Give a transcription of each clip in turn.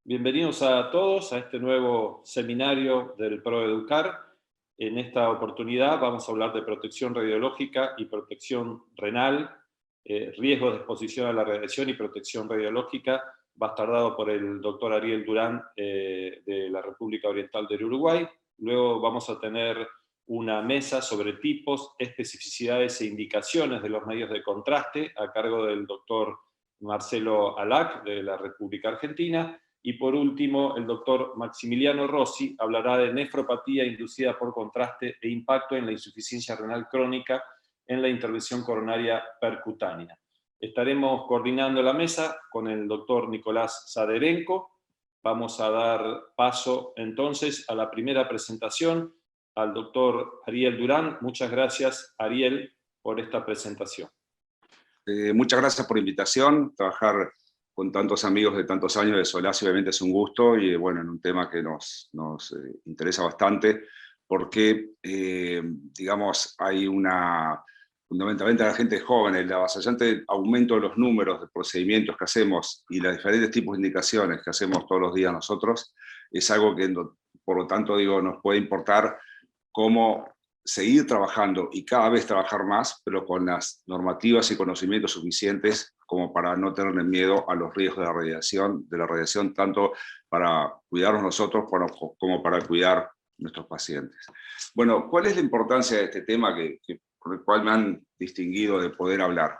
Bienvenidos a todos a este nuevo seminario del ProEducar. En esta oportunidad vamos a hablar de protección radiológica y protección renal, riesgos de exposición a la radiación y protección radiológica. Va a estar dado por el doctor Ariel Durán de la República Oriental del Uruguay. Luego vamos a tener una mesa sobre tipos, especificidades e indicaciones de los medios de contraste a cargo del doctor Marcelo Alac de la República Argentina. Y por último, el doctor Maximiliano Rossi hablará de nefropatía inducida por contraste e impacto en la insuficiencia renal crónica en la intervención coronaria percutánea. Estaremos coordinando la mesa con el doctor Nicolás Saderenko. Vamos a dar paso entonces a la primera presentación al doctor Ariel Durán. Muchas gracias, Ariel, por esta presentación. Muchas gracias por la invitación. Trabajar con tantos amigos de tantos años de Solasi obviamente es un gusto, y bueno, en un tema que nos interesa bastante, porque digamos, hay fundamentalmente a la gente joven, el avasallante aumento de los números de procedimientos que hacemos y los diferentes tipos de indicaciones que hacemos todos los días nosotros, es algo que por lo tanto digo, nos puede importar cómo seguir trabajando y cada vez trabajar más, pero con las normativas y conocimientos suficientes como para no tenerle miedo a los riesgos de la radiación, tanto para cuidarnos nosotros como para cuidar nuestros pacientes. Bueno, ¿cuál es la importancia de este tema por el cual me han distinguido de poder hablar?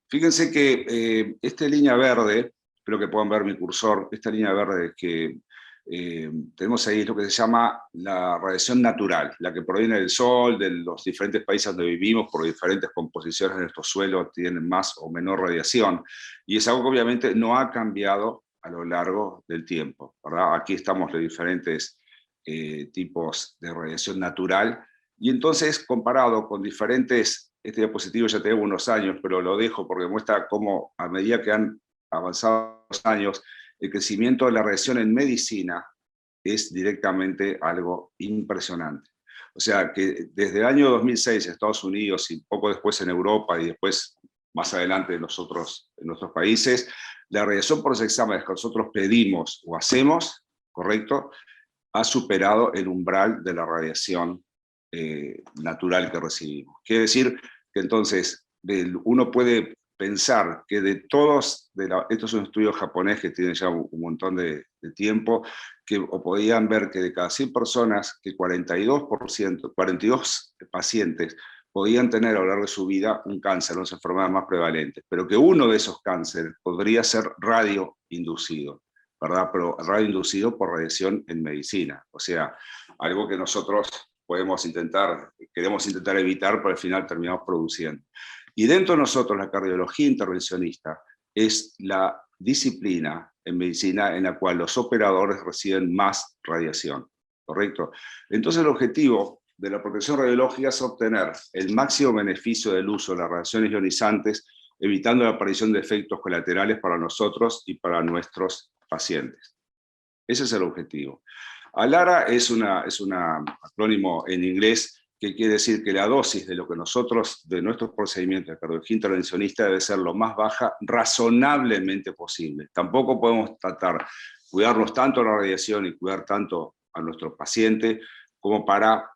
Fíjense que esta línea verde, espero que puedan ver mi cursor, esta línea verde que tenemos ahí es lo que se llama la radiación natural, la que proviene del sol, de los diferentes países donde vivimos, por diferentes composiciones de nuestros suelos tienen más o menor radiación, y es algo que obviamente no ha cambiado a lo largo del tiempo, ¿verdad? Aquí estamos de diferentes tipos de radiación natural, y entonces comparado con diferentes, este diapositivo ya tengo unos años, pero lo dejo porque muestra cómo a medida que han avanzado los años, el crecimiento de la radiación en medicina es directamente algo impresionante. O sea que desde el año 2006 en Estados Unidos y poco después en Europa y después más adelante en nuestros países, la radiación por los exámenes que nosotros pedimos o hacemos, ¿correcto?, ha superado el umbral de la radiación natural que recibimos. Quiere decir que entonces uno puede pensar que de todos, esto es un estudio japonés que tiene ya un montón de tiempo, o podían ver que de cada 100 personas, que 42 pacientes podían tener a lo largo de su vida un cáncer, una enfermedad más prevalente, pero que uno de esos cánceres podría ser radioinducido, ¿verdad? Pero radioinducido por radiación en medicina, o sea, algo que nosotros queremos intentar evitar, pero al final terminamos produciendo. Y dentro de nosotros, la cardiología intervencionista es la disciplina en medicina en la cual los operadores reciben más radiación, ¿correcto? Entonces el objetivo de la protección radiológica es obtener el máximo beneficio del uso de las radiaciones ionizantes, evitando la aparición de efectos colaterales para nosotros y para nuestros pacientes. Ese es el objetivo. ALARA es un acrónimo en inglés que quiere decir que la dosis de nuestros procedimientos de cardiología intervencionista debe ser lo más baja razonablemente posible. Tampoco podemos cuidarnos tanto de la radiación y cuidar tanto a nuestro paciente como para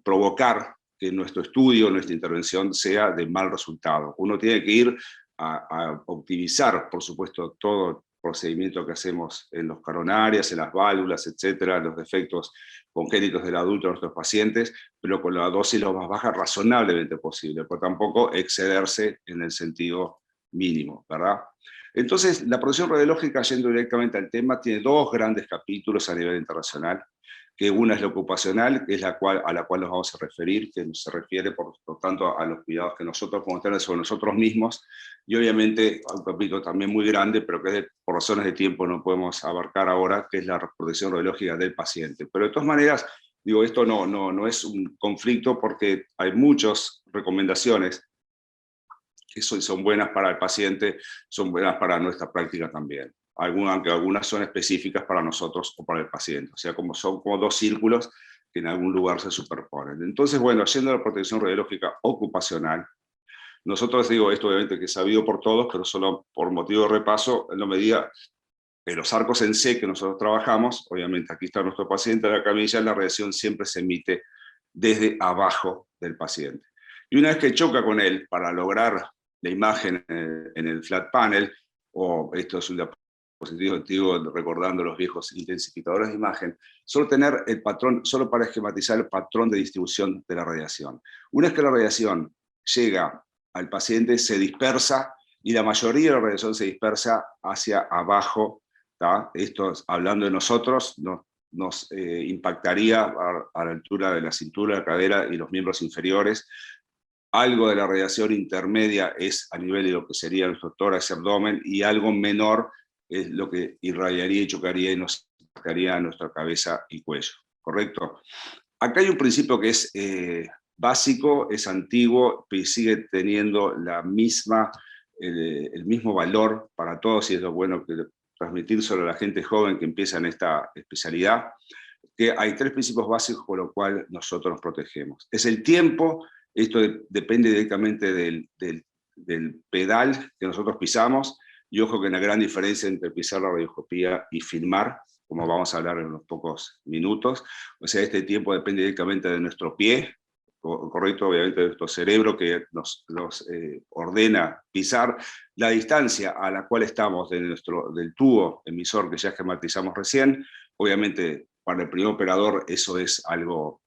provocar que nuestro estudio, nuestra intervención sea de mal resultado. Uno tiene que ir a optimizar, por supuesto, todo procedimiento que hacemos en los coronarias, en las válvulas, etcétera, los defectos congénitos del adulto de nuestros pacientes, pero con la dosis lo más baja razonablemente posible, pero tampoco excederse en el sentido mínimo, ¿verdad? Entonces, la protección radiológica, yendo directamente al tema, tiene dos grandes capítulos a nivel internacional, que una es la ocupacional, que es a la cual nos vamos a referir, que se refiere por tanto a los cuidados que nosotros podemos tener sobre nosotros mismos, y obviamente a un capítulo también muy grande, pero que por razones de tiempo no podemos abarcar ahora, que es la protección radiológica del paciente. Pero de todas maneras, digo, esto no es un conflicto, porque hay muchas recomendaciones que son buenas para el paciente, son buenas para nuestra práctica también. Aunque algunas son específicas para nosotros o para el paciente, o sea, son como dos círculos que en algún lugar se superponen. Entonces, bueno, yendo a la protección radiológica ocupacional, nosotros, digo, esto obviamente que es sabido por todos, pero solo por motivo de repaso, en la medida En los arcos en C que nosotros trabajamos, obviamente aquí está nuestro paciente en la camilla, la radiación siempre se emite desde abajo del paciente. Y una vez que choca con él, para lograr la imagen en el flat panel, o esto es un diapositivo antiguo recordando los viejos intensificadores de imagen, solo tener el patrón, solo para esquematizar el patrón de distribución de la radiación. Una vez que la radiación llega al paciente, se dispersa, y la mayoría de la radiación se dispersa hacia abajo. Esto, hablando de nosotros, nos impactaría a la altura de la cintura, la cadera y los miembros inferiores. Algo de la radiación intermedia es a nivel de lo que sería nuestro tórax y abdomen, y algo menor es lo que irradiaría y chocaría y nos impactaría a nuestra cabeza y cuello, ¿correcto? Acá hay un principio que es básico, es antiguo, pero sigue teniendo el mismo valor para todos, y es lo bueno que transmitir sobre la gente joven que empieza en esta especialidad, que hay 3 principios básicos con los cuales nosotros nos protegemos. Es el tiempo, esto depende directamente del pedal que nosotros pisamos, y ojo que hay una gran diferencia entre pisar la radioscopía y filmar, como vamos a hablar en unos pocos minutos. O sea, este tiempo depende directamente de nuestro pie, correcto, obviamente de nuestro cerebro que nos ordena pisar. La distancia a la cual estamos del tubo emisor que ya esquematizamos recién, obviamente para el primer operador eso es algo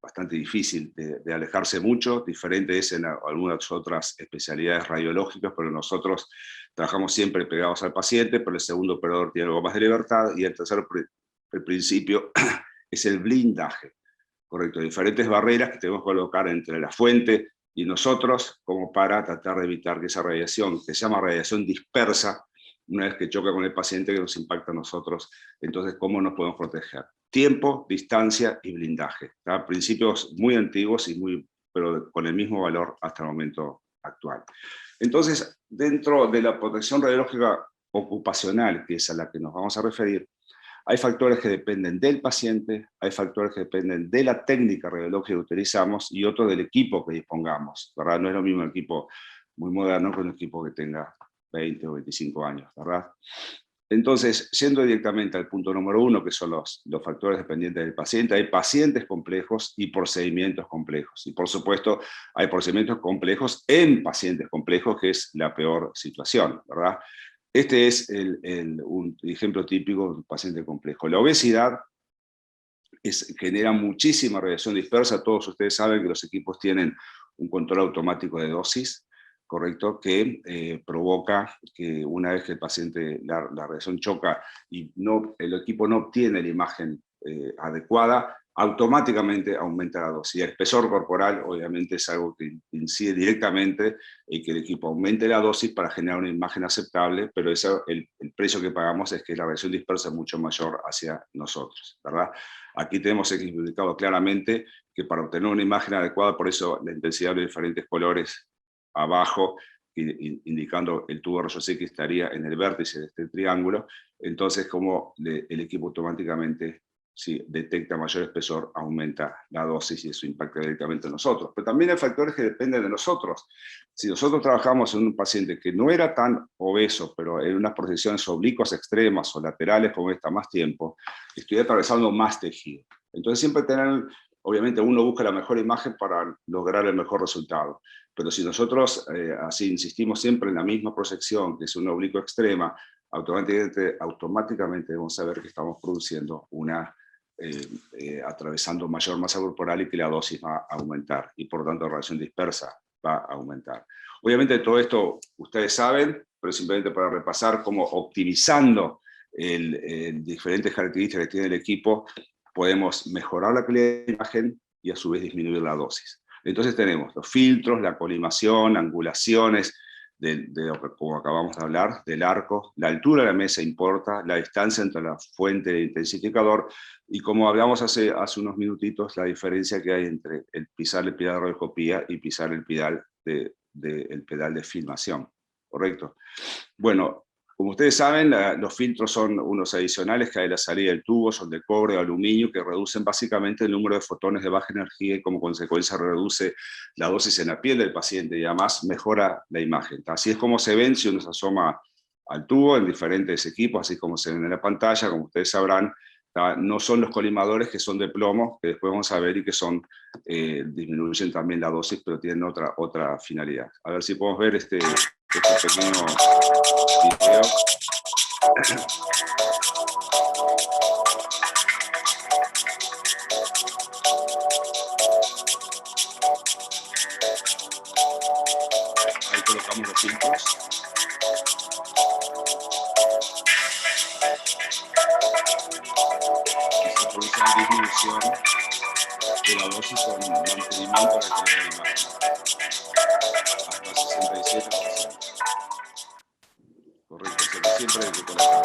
bastante difícil de alejarse mucho, diferente es en algunas otras especialidades radiológicas, pero nosotros trabajamos siempre pegados al paciente, pero el segundo operador tiene algo más de libertad, y el tercer principio es el blindaje. Correcto, diferentes barreras que tenemos que colocar entre la fuente y nosotros, como para tratar de evitar que esa radiación, que se llama radiación dispersa, una vez que choca con el paciente, que nos impacta a nosotros. Entonces, ¿cómo nos podemos proteger? Tiempo, distancia y blindaje. Principios muy antiguos, pero con el mismo valor hasta el momento actual. Entonces, dentro de la protección radiológica ocupacional, que es a la que nos vamos a referir, hay factores que dependen del paciente, hay factores que dependen de la técnica radiológica que utilizamos y otros del equipo que dispongamos, ¿verdad? No es lo mismo un equipo muy moderno que un equipo que tenga 20 o 25 años, ¿verdad? Entonces, yendo directamente al punto número 1, que son los factores dependientes del paciente, hay pacientes complejos y procedimientos complejos. Y por supuesto, hay procedimientos complejos en pacientes complejos, que es la peor situación, ¿verdad? Este es un ejemplo típico de un paciente complejo. La obesidad genera muchísima radiación dispersa. Todos ustedes saben que los equipos tienen un control automático de dosis, correcto, que provoca que una vez que el paciente, la radiación choca y el equipo no obtiene la imagen adecuada, automáticamente aumenta la dosis. El espesor corporal obviamente es algo que incide directamente en que el equipo aumente la dosis para generar una imagen aceptable, pero el precio que pagamos es que la radiación dispersa es mucho mayor hacia nosotros, ¿verdad? Aquí tenemos explicado claramente que para obtener una imagen adecuada, por eso la intensidad de diferentes colores abajo, indicando el tubo rayos X estaría en el vértice de este triángulo, entonces como el equipo automáticamente, si detecta mayor espesor, aumenta la dosis y eso impacta directamente en nosotros. Pero también hay factores que dependen de nosotros. Si nosotros trabajamos en un paciente que no era tan obeso, pero en unas procesiones oblicuas extremas o laterales como esta más tiempo, estoy atravesando más tejido. Entonces siempre obviamente uno busca la mejor imagen para lograr el mejor resultado. Pero si nosotros así insistimos siempre en la misma proyección, que es una oblicua extrema, automáticamente vamos a ver que estamos produciendo atravesando mayor masa corporal y que la dosis va a aumentar, y por lo tanto la radiación dispersa va a aumentar. Obviamente todo esto ustedes saben, pero simplemente para repasar cómo optimizando diferentes características que tiene el equipo, podemos mejorar la calidad de la imagen y a su vez disminuir la dosis. Entonces tenemos los filtros, la colimación, angulaciones, como acabamos de hablar, del arco, la altura de la mesa importa, la distancia entre la fuente y el intensificador, y como hablamos hace unos minutitos, la diferencia que hay entre pisar el pedal de radioscopía y pisar el pedal de filmación, ¿correcto? Bueno, como ustedes saben, los filtros son unos adicionales que hay en la salida del tubo, son de cobre o aluminio, que reducen básicamente el número de fotones de baja energía y como consecuencia reduce la dosis en la piel del paciente y además mejora la imagen. Así es como se ven si uno se asoma al tubo en diferentes equipos, así como se ven en la pantalla, como ustedes sabrán. No son los colimadores que son de plomo, que después vamos a ver, y que son, disminuyen también la dosis, pero tienen otra finalidad. A ver si podemos ver este pequeño video. Ahí colocamos los filtros. Y se produce una disminución de la dosis con mantenimiento de la calidad de imagen. Hasta 67%. Correcto, siempre hay que colocar.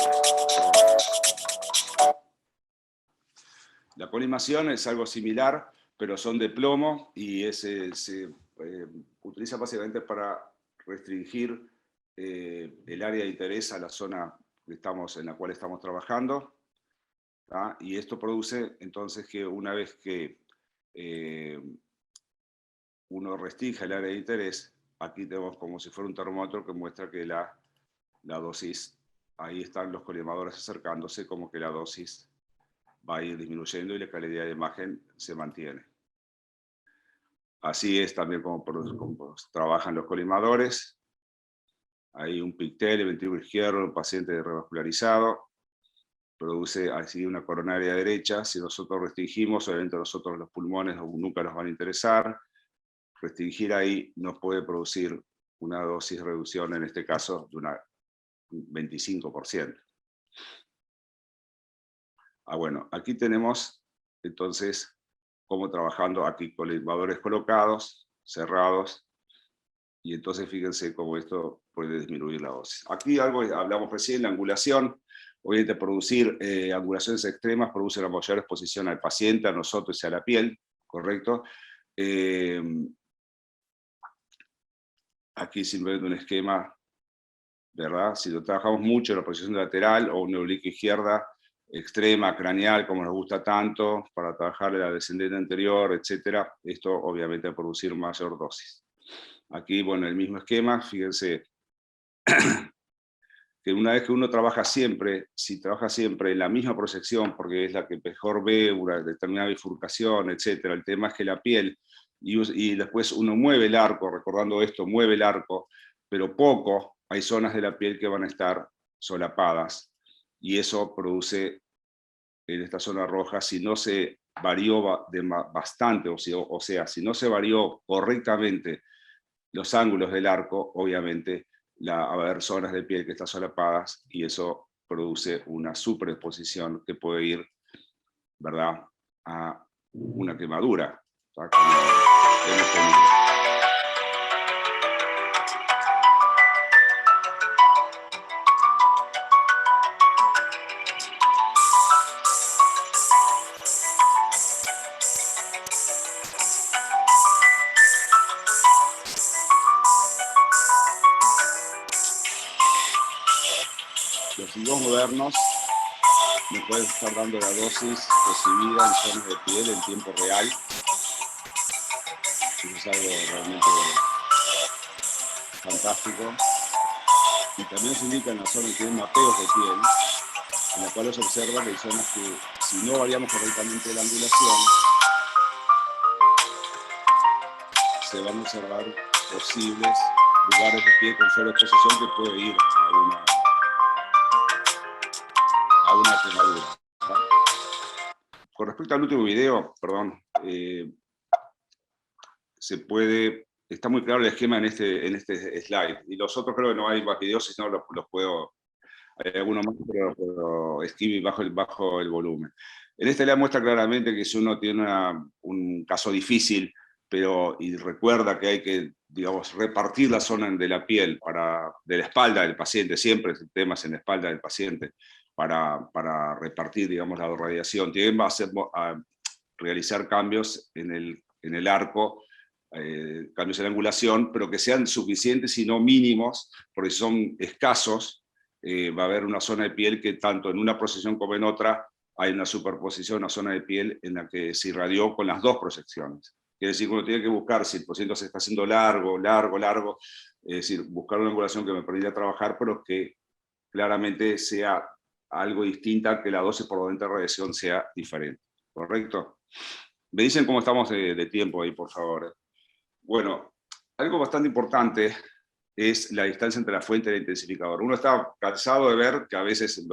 La colimación es algo similar, pero son de plomo y se utiliza básicamente para restringir el área de interés a la zona en la cual estamos trabajando. ¿tá? Y esto produce entonces que una vez que uno restringe el área de interés, aquí tenemos como si fuera un termómetro que muestra que la dosis, ahí están los colimadores acercándose, como que la dosis va a ir disminuyendo y la calidad de imagen se mantiene. Así es también como trabajan los colimadores. Hay un pictel, el ventrículo izquierdo, un paciente revascularizado, produce así una coronaria derecha. Si nosotros restringimos, obviamente nosotros los pulmones nunca nos van a interesar. Restringir ahí nos puede producir una dosis de reducción, en este caso, de un 25%. Bueno, aquí tenemos entonces cómo trabajando aquí colimadores colocados, cerrados, y entonces fíjense cómo esto puede disminuir la dosis. Aquí hablamos recién, la angulación. Obviamente producir angulaciones extremas produce una mayor exposición al paciente, a nosotros y a la piel, ¿correcto? Aquí simplemente un esquema, ¿verdad? Si lo trabajamos mucho en la posición lateral o una oblique izquierda, extrema, craneal, como nos gusta tanto, para trabajar la descendente anterior, etc. Esto obviamente va a producir mayor dosis. Aquí, bueno, el mismo esquema, fíjense que una vez que uno trabaja siempre, si trabaja siempre en la misma proyección, porque es la que mejor ve una determinada bifurcación, etc. El tema es que la piel, y después uno mueve el arco, recordando esto, mueve el arco, pero poco, hay zonas de la piel que van a estar solapadas, y eso produce, en esta zona roja, si no se varió bastante, o sea, si no se varió correctamente los ángulos del arco, obviamente va a haber zonas de piel que están solapadas, y eso produce una superexposición que puede ir, ¿verdad?, a una quemadura, ¿tá? Como hemos tenido. Los higos modernos me pueden estar dando la dosis recibida en zonas de piel en tiempo real. Eso es algo realmente fantástico. Y también se indica en la zona que tienen mapeos de piel, en la cual se observa que hay zonas que, si no variamos correctamente la angulación, se van a observar posibles lugares de piel con sobreexposición que puede ir a una quemadura. Con respecto al último video, perdón, está muy claro el esquema en este slide, y los otros creo que no hay más videos, si no los puedo, hay algunos más, pero los puedo escribir bajo el volumen. En este slide muestra claramente que si uno tiene un caso difícil, y recuerda que hay que, digamos, repartir la zona de la piel, de la espalda del paciente, siempre el tema es en la espalda del paciente, para repartir, digamos, la radiación, tienen a realizar cambios en el arco, cambios en la angulación, pero que sean suficientes y no mínimos, porque si son escasos, va a haber una zona de piel que tanto en una proyección como en otra hay una superposición, una zona de piel en la que se irradió con las dos proyecciones. Quiere decir que uno tiene que buscar, si el paciente se está haciendo largo, es decir, buscar una angulación que me permita trabajar, pero que claramente sea algo distinta, que la dosis por donde entra radiación sea diferente, ¿correcto? Me dicen cómo estamos de tiempo ahí, por favor. Bueno, algo bastante importante es la distancia entre la fuente y el intensificador. Uno está cansado de ver que a veces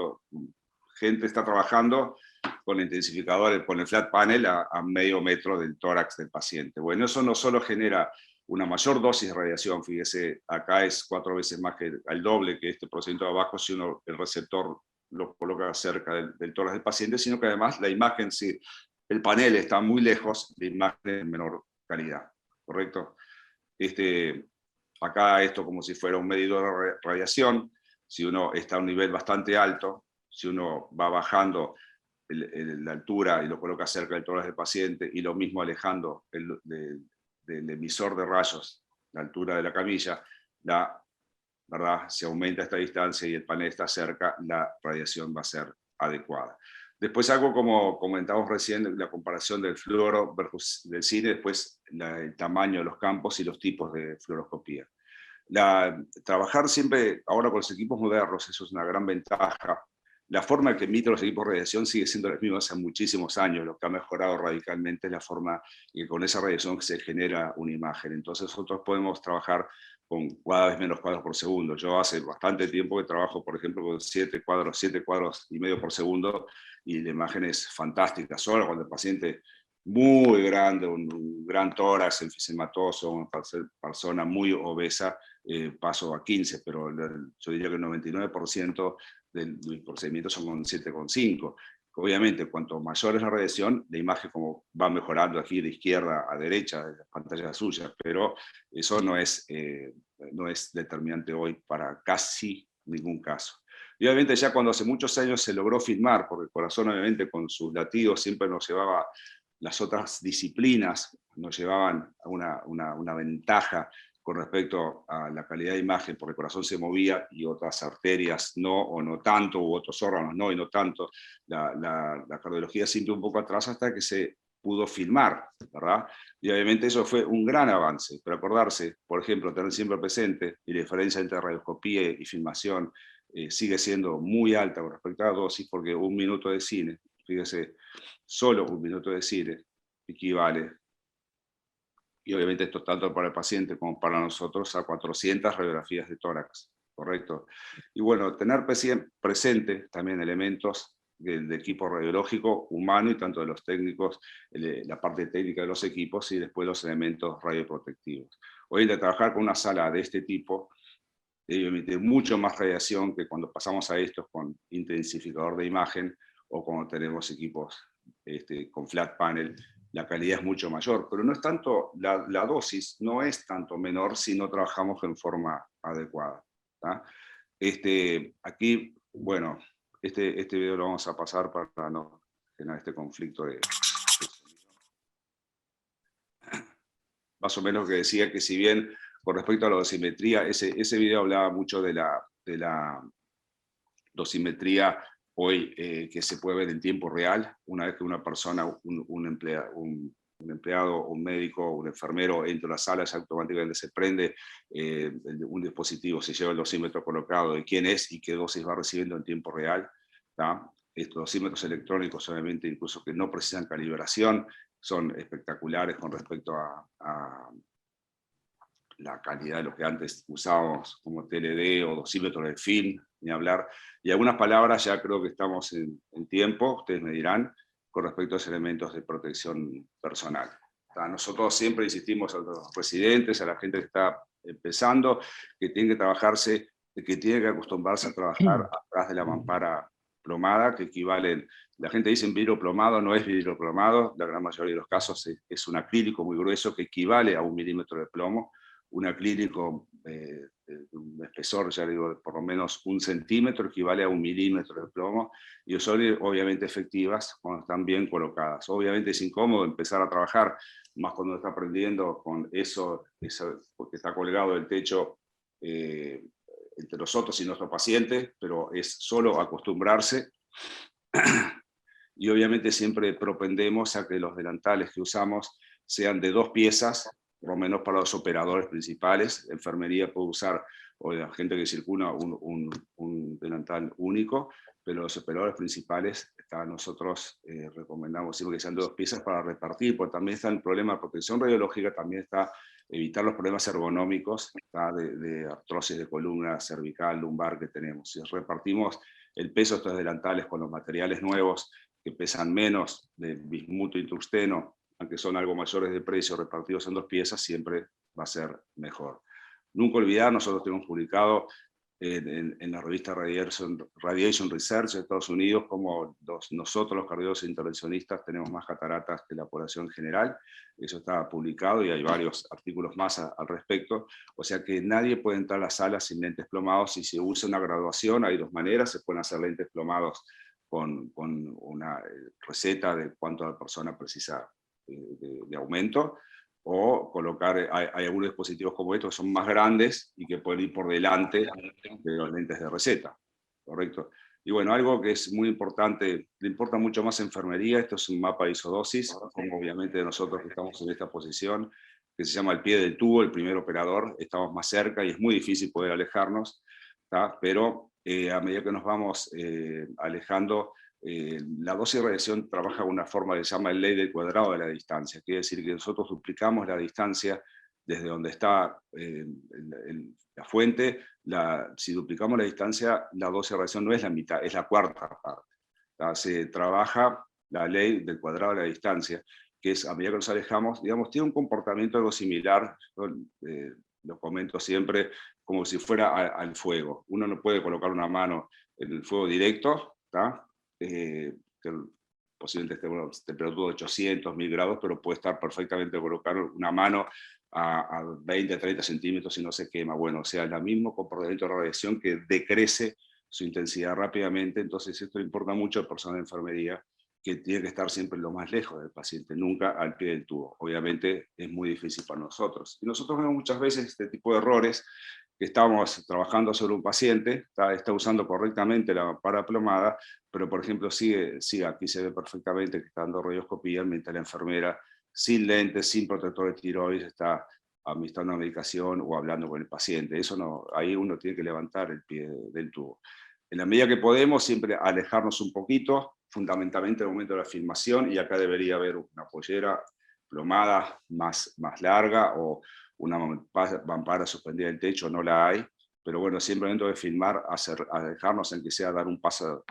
gente está trabajando con el intensificador, con el flat panel a medio metro del tórax del paciente. Bueno, eso no solo genera una mayor dosis de radiación, fíjese, acá es 4 veces más que al doble que este procedimiento de abajo si uno el receptor lo coloca cerca del tórax del paciente, sino que además la imagen, si el panel está muy lejos, la imagen es de menor calidad, ¿correcto? Acá esto como si fuera un medidor de radiación, si uno está a un nivel bastante alto, si uno va bajando la altura y lo coloca cerca del tórax del paciente, y lo mismo alejando del emisor de rayos, la altura de la camilla, ¿verdad? Si aumenta esta distancia y el panel está cerca, la radiación va a ser adecuada. Después algo como comentamos recién, la comparación del fluoro versus del cine, después el tamaño de los campos y los tipos de fluoroscopía. Trabajar siempre, ahora con los equipos modernos, eso es una gran ventaja. La forma en que emiten los equipos de radiación sigue siendo la misma hace muchísimos años. Lo que ha mejorado radicalmente es la forma en que con esa radiación se genera una imagen. Entonces nosotros podemos trabajar con cada vez menos cuadros por segundo. Yo hace bastante tiempo que trabajo, por ejemplo, con 7 cuadros y medio por segundo, y la imagen es fantástica. Solo cuando el paciente muy grande, un gran tórax, enfisematoso, una persona muy obesa, paso a 15, pero yo diría que el 99% del procedimiento son con 7,5. Obviamente, cuanto mayor es la radiación, la imagen como va mejorando aquí de izquierda a derecha de la pantalla suya, pero eso no es determinante hoy para casi ningún caso. Y obviamente ya cuando hace muchos años se logró filmar, porque el corazón obviamente con sus latidos siempre nos llevaba, las otras disciplinas nos llevaban a una ventaja con respecto a la calidad de imagen, porque el corazón se movía y otras arterias no, o no tanto, u otros órganos no, y no tanto. La cardiología siempre un poco atrás hasta que se pudo filmar, ¿verdad? Y obviamente eso fue un gran avance, pero acordarse, por ejemplo, tener siempre presente, y la diferencia entre radioscopía y filmación sigue siendo muy alta con respecto a la dosis, porque un minuto de cine, fíjese, solo un minuto de cine equivale, y obviamente esto tanto para el paciente como para nosotros, a 400 radiografías de tórax, ¿correcto? Y bueno, tener presente también elementos del equipo radiológico humano y tanto de los técnicos, la parte técnica de los equipos y después los elementos radioprotectivos. Hoy en día trabajar con una sala de este tipo emite mucho más radiación que cuando pasamos a estos con intensificador de imagen o cuando tenemos equipos con flat panel. La calidad es mucho mayor, pero no es tanto, la dosis no es tanto menor si no trabajamos en forma adecuada. Aquí, bueno, este video lo vamos a pasar para no tener este conflicto de más o menos lo que decía, que si bien con respecto a la dosimetría, ese video hablaba mucho de la dosimetría hoy que se puede ver en tiempo real, una vez que una persona, un empleado, un médico, un enfermero entra a la sala, ya automáticamente se prende un dispositivo, se lleva el dosímetro colocado de quién es y qué dosis va recibiendo en tiempo real. Estos dosímetros electrónicos, obviamente, incluso que no precisan calibración, son espectaculares con respecto a la calidad de lo que antes usábamos como TLD o dosímetros de film, ni hablar. Y algunas palabras ya creo que estamos en tiempo, ustedes me dirán, con respecto a esos elementos de protección personal. Nosotros siempre insistimos a los residentes, a la gente que está empezando, que tiene que trabajarse, que tiene que acostumbrarse a trabajar atrás de la mampara plomada, que equivalen, la gente dice vidrio plomado, no es vidrio plomado, la gran mayoría de los casos es un acrílico muy grueso que equivale a 1 milímetro de plomo, un acrílico de un espesor, ya digo, por lo menos 1 centímetro, equivale a 1 milímetro de plomo, y son obviamente efectivas cuando están bien colocadas. Obviamente es incómodo empezar a trabajar, más cuando está aprendiendo con eso porque está colgado del techo entre nosotros y nuestro paciente, pero es solo acostumbrarse. Y obviamente siempre propendemos a que los delantales que usamos sean de 2 piezas, por lo menos para los operadores principales. La enfermería puede usar o la gente que circula un delantal único, pero los operadores principales nosotros recomendamos siempre que sean 2 piezas para repartir, porque también está el problema de protección radiológica, también está evitar los problemas ergonómicos de artrosis de columna cervical, lumbar que tenemos. Si repartimos el peso de estos delantales con los materiales nuevos que pesan menos, de bismuto y tungsteno, aunque son algo mayores de precio, repartidos en 2 piezas, siempre va a ser mejor. Nunca olvidar, nosotros tenemos publicado en la revista Radiation Research de Estados Unidos como nosotros los cardiólogos intervencionistas tenemos más cataratas que la población en general. Eso está publicado y hay varios artículos más al respecto. O sea que nadie puede entrar a la sala sin lentes plomados. Si se usa una graduación, hay 2 maneras. Se pueden hacer lentes plomados con una receta de cuánto la persona precisa de aumento, o colocar, hay algunos dispositivos como estos que son más grandes y que pueden ir por delante de los lentes de receta, ¿correcto? Y bueno, algo que es muy importante, le importa mucho más enfermería, esto es un mapa de isodosis, como obviamente nosotros que estamos en esta posición, que se llama el pie del tubo, el primer operador, estamos más cerca y es muy difícil poder alejarnos, ¿tá? Pero a medida que nos vamos alejando, la dosis de radiación trabaja de una forma que se llama el ley del cuadrado de la distancia. Quiere decir que nosotros duplicamos la distancia desde donde está la fuente. Si duplicamos la distancia, la dosis de radiación no es la mitad, es la cuarta parte. Se trabaja la ley del cuadrado de la distancia, que es a medida que nos alejamos, digamos, tiene un comportamiento algo similar, lo comento siempre, como si fuera al fuego. Uno no puede colocar una mano en el fuego directo, ¿tá? Que posiblemente esté a una temperatura de 800, 1000 grados, pero puede estar perfectamente colocar una mano a 20, 30 centímetros y no se quema. Bueno, o sea, el mismo comportamiento de radiación que decrece su intensidad rápidamente. Entonces esto le importa mucho al personal de enfermería, que tiene que estar siempre lo más lejos del paciente, nunca al pie del tubo. Obviamente es muy difícil para nosotros. Y nosotros vemos muchas veces este tipo de errores, que estamos trabajando sobre un paciente, está usando correctamente la paraplomada, pero por ejemplo sigue, aquí se ve perfectamente que está dando radioscopía, mientras la enfermera sin lentes, sin protector de tiroides, está administrando una medicación o hablando con el paciente. Eso no, ahí uno tiene que levantar el pie del tubo. En la medida que podemos, siempre alejarnos un poquito, fundamentalmente en el momento de la filmación, y acá debería haber una pollera plomada más larga, o una mampara suspendida del techo, no la hay, pero bueno, siempre dentro de filmar, alejarnos en que sea dar un paso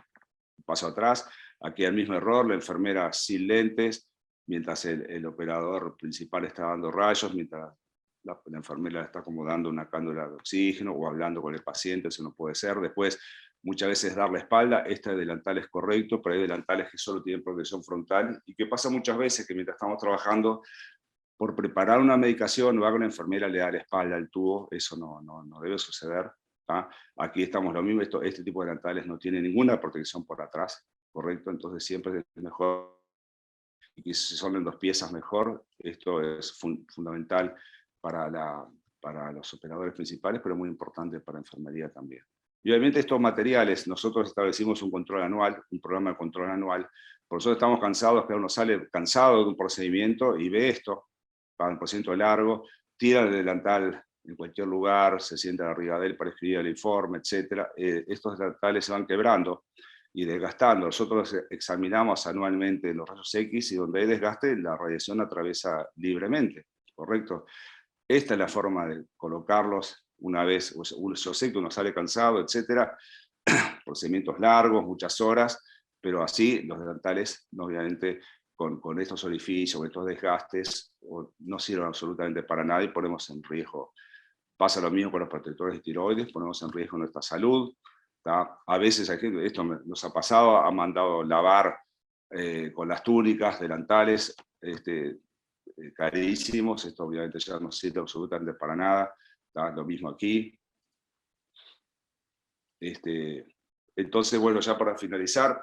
atrás. Aquí el mismo error, la enfermera sin lentes, mientras el operador principal está dando rayos, mientras la enfermera está como dando una cándula de oxígeno o hablando con el paciente, eso no puede ser. Después, muchas veces dar la espalda, este delantal es correcto, pero hay delantales que solo tienen protección frontal, y que pasa muchas veces que mientras estamos trabajando, por preparar una medicación, o a una enfermera le da la espalda al tubo. Eso no debe suceder. ¿tá? Aquí estamos lo mismo, este tipo de delantales no tiene ninguna protección por atrás, ¿correcto? Entonces siempre es mejor, y si son en 2 piezas mejor. Esto es fundamental para los operadores principales, pero muy importante para enfermería también. Y obviamente estos materiales, nosotros establecimos un control anual, un programa de control anual. Por eso estamos cansados, que uno sale cansado de un procedimiento y ve esto, para un procedimiento largo, tira el delantal en cualquier lugar, se sienta arriba de él para escribir el informe, etc. Estos delantales se van quebrando y desgastando. Nosotros examinamos anualmente los rayos X, y donde hay desgaste, la radiación atraviesa libremente, ¿correcto? Esta es la forma de colocarlos una vez. Yo sé que uno sale cansado, etc. Procedimientos largos, muchas horas, pero así los delantales, obviamente, con estos orificios, con estos desgastes, no sirven absolutamente para nada y ponemos en riesgo. Pasa lo mismo con los protectores de tiroides, ponemos en riesgo nuestra salud. ¿tá? A veces hay gente, esto nos ha pasado, ha mandado lavar con las túnicas, delantales, carísimos. Esto obviamente ya no sirve absolutamente para nada. ¿tá? Lo mismo aquí. Entonces, bueno, ya para finalizar,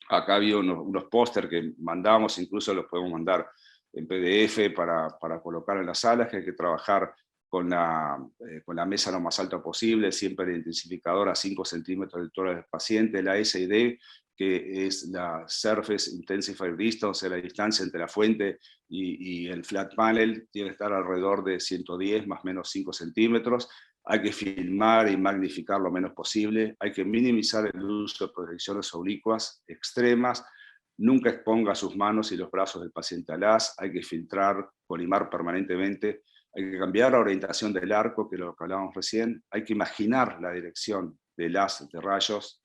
acá había unos póster que mandamos, incluso los podemos mandar en PDF para colocar en las salas, que hay que trabajar con la mesa lo más alta posible, siempre el intensificador a 5 centímetros del tórax del paciente, la SID, que es la Surface Intensifier Distance, la distancia entre la fuente y el flat panel, tiene que estar alrededor de 110 más o menos 5 centímetros, hay que filmar y magnificar lo menos posible, hay que minimizar el uso de protecciones oblicuas extremas, nunca exponga sus manos y los brazos del paciente al haz, hay que filtrar, colimar permanentemente, hay que cambiar la orientación del arco, que es lo que hablábamos recién, hay que imaginar la dirección del haz de rayos,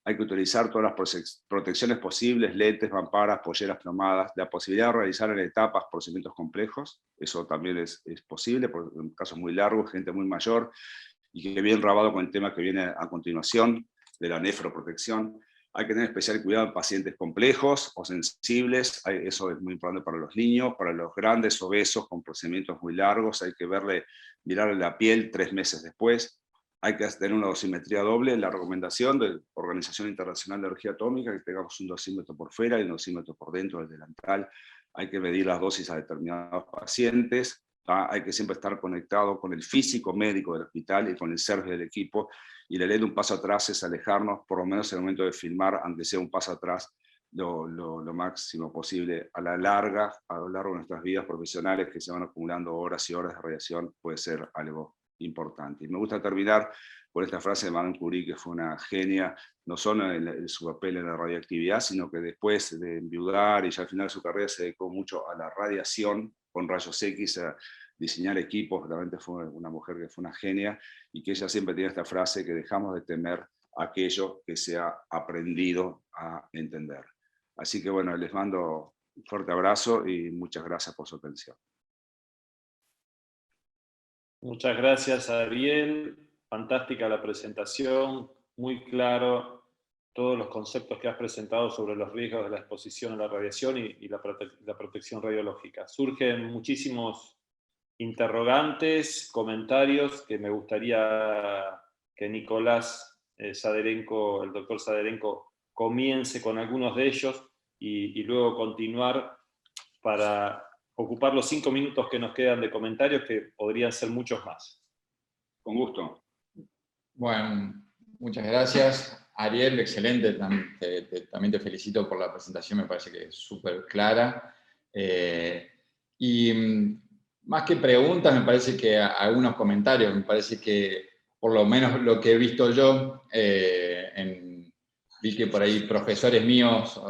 hay que utilizar todas las protecciones posibles, lentes, mamparas, polleras plomadas, la posibilidad de realizar en etapas procedimientos complejos, eso también es posible, en casos muy largos, gente muy mayor, y que bien grabado con el tema que viene a continuación, de la nefroprotección. Hay que tener especial cuidado en pacientes complejos o sensibles, eso es muy importante para los niños, para los grandes obesos con procedimientos muy largos, hay que mirarle la piel 3 meses después. Hay que tener una dosimetría doble, la recomendación de la Organización Internacional de Energía Atómica, que tengamos un dosímetro por fuera y un dosímetro por dentro del delantal. Hay que medir las dosis a determinados pacientes. Hay que siempre estar conectado con el físico médico del hospital y con el servicio del equipo. Y la ley de un paso atrás es alejarnos, por lo menos en el momento de filmar, aunque sea un paso atrás, lo máximo posible. A lo largo de nuestras vidas profesionales, que se van acumulando horas y horas de radiación, puede ser algo importante. Y me gusta terminar por esta frase de Madame Curie, que fue una genia, no solo en su papel en la radioactividad, sino que después de enviudar y ya al final de su carrera se dedicó mucho a la radiación con rayos X, a diseñar equipos. Realmente fue una mujer que fue una genia, y que ella siempre tiene esta frase, que dejamos de temer aquello que se ha aprendido a entender. Así que bueno, les mando un fuerte abrazo y muchas gracias por su atención. Muchas gracias, Ariel. Fantástica la presentación, muy claro todos los conceptos que has presentado sobre los riesgos de la exposición a la radiación y la protección radiológica. Surgen muchísimos interrogantes, comentarios que me gustaría que Nicolás Saderenko, el doctor Saderenko, comience con algunos de ellos y luego continuar para ocupar los 5 minutos que nos quedan de comentarios, que podrían ser muchos más. Con gusto. Bueno, muchas gracias. Ariel, excelente. También te felicito por la presentación, me parece que es súper clara. Y más que preguntas, me parece que algunos comentarios, me parece que por lo menos lo que he visto yo, vi que por ahí profesores míos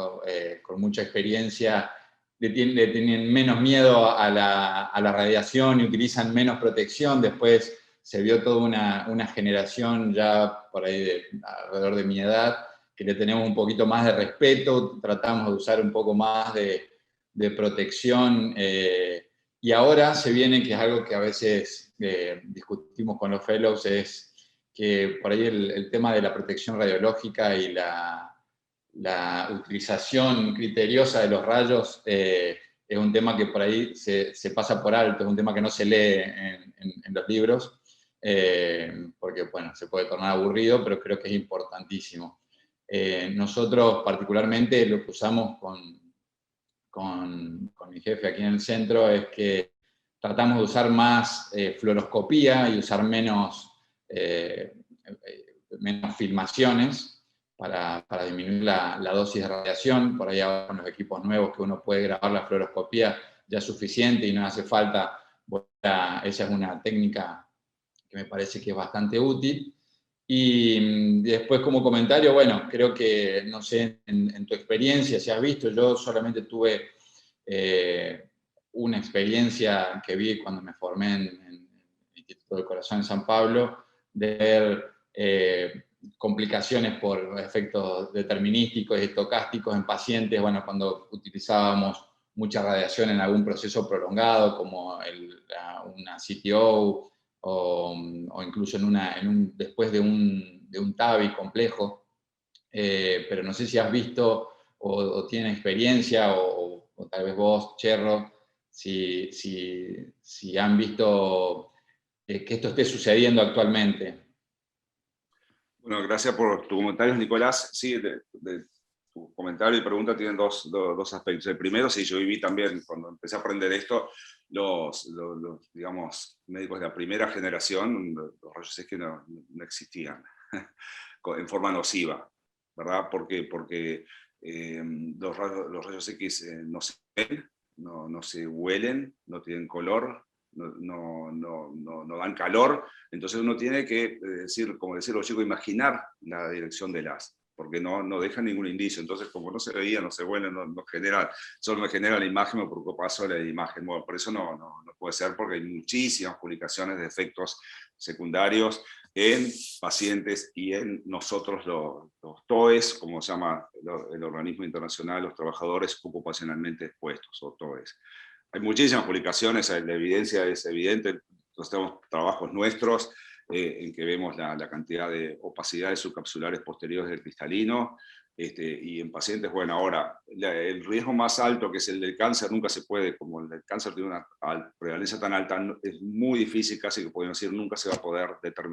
con mucha experiencia le tienen menos miedo a la radiación y utilizan menos protección. Después se vio toda una generación ya por ahí alrededor de mi edad, que le tenemos un poquito más de respeto, tratamos de usar un poco más de protección, y ahora se viene, que es algo que a veces discutimos con los fellows, es que por ahí el tema de la protección radiológica y la utilización criteriosa de los rayos es un tema que por ahí se pasa por alto, es un tema que no se lee en los libros, porque bueno, se puede tornar aburrido, pero creo que es importantísimo. Nosotros particularmente lo que usamos con mi jefe aquí en el centro es que tratamos de usar más fluoroscopía y usar menos filmaciones para disminuir la dosis de radiación. Por ahí ahora con los equipos nuevos que uno puede grabar la fluoroscopía ya es suficiente y no hace falta. Esa es una técnica que me parece que es bastante útil. Y después como comentario, bueno, creo que, no sé, en tu experiencia, si has visto, yo solamente tuve una experiencia que vi cuando me formé en el Instituto del Corazón en San Pablo, de ver complicaciones por efectos determinísticos y estocásticos en pacientes, bueno, cuando utilizábamos mucha radiación en algún proceso prolongado, como una CTO, o incluso después de un TAVI complejo, pero no sé si has visto o tienes experiencia, o tal vez vos, Cherro, si han visto que esto esté sucediendo actualmente. Bueno, gracias por tus comentarios, Nicolás. Sí, de tu comentario y pregunta tienen dos aspectos. El primero, sí, yo viví también, cuando empecé a aprender esto, los digamos, médicos de la primera generación, los rayos X no existían en forma nociva, ¿verdad? Porque los rayos X no se ven, no se huelen, no tienen color, no dan calor, entonces uno tiene que decir, como decían los chicos, imaginar la dirección del haz, porque no deja ningún indicio. Entonces, como no se veía, no se vuela, solo me genera la imagen, me preocupa solo la imagen. Bueno, por eso no puede ser, porque hay muchísimas publicaciones de efectos secundarios en pacientes y en nosotros los TOEs, como se llama el organismo internacional, los trabajadores ocupacionalmente expuestos, o TOEs. Hay muchísimas publicaciones, la evidencia es evidente, nosotros tenemos trabajos nuestros en que vemos la cantidad de opacidades subcapsulares posteriores del cristalino, y en pacientes, bueno, ahora, el riesgo más alto, que es el del cáncer, nunca se puede, como el del cáncer tiene una prevalencia tan alta, es muy difícil, casi que podemos decir, nunca se va a poder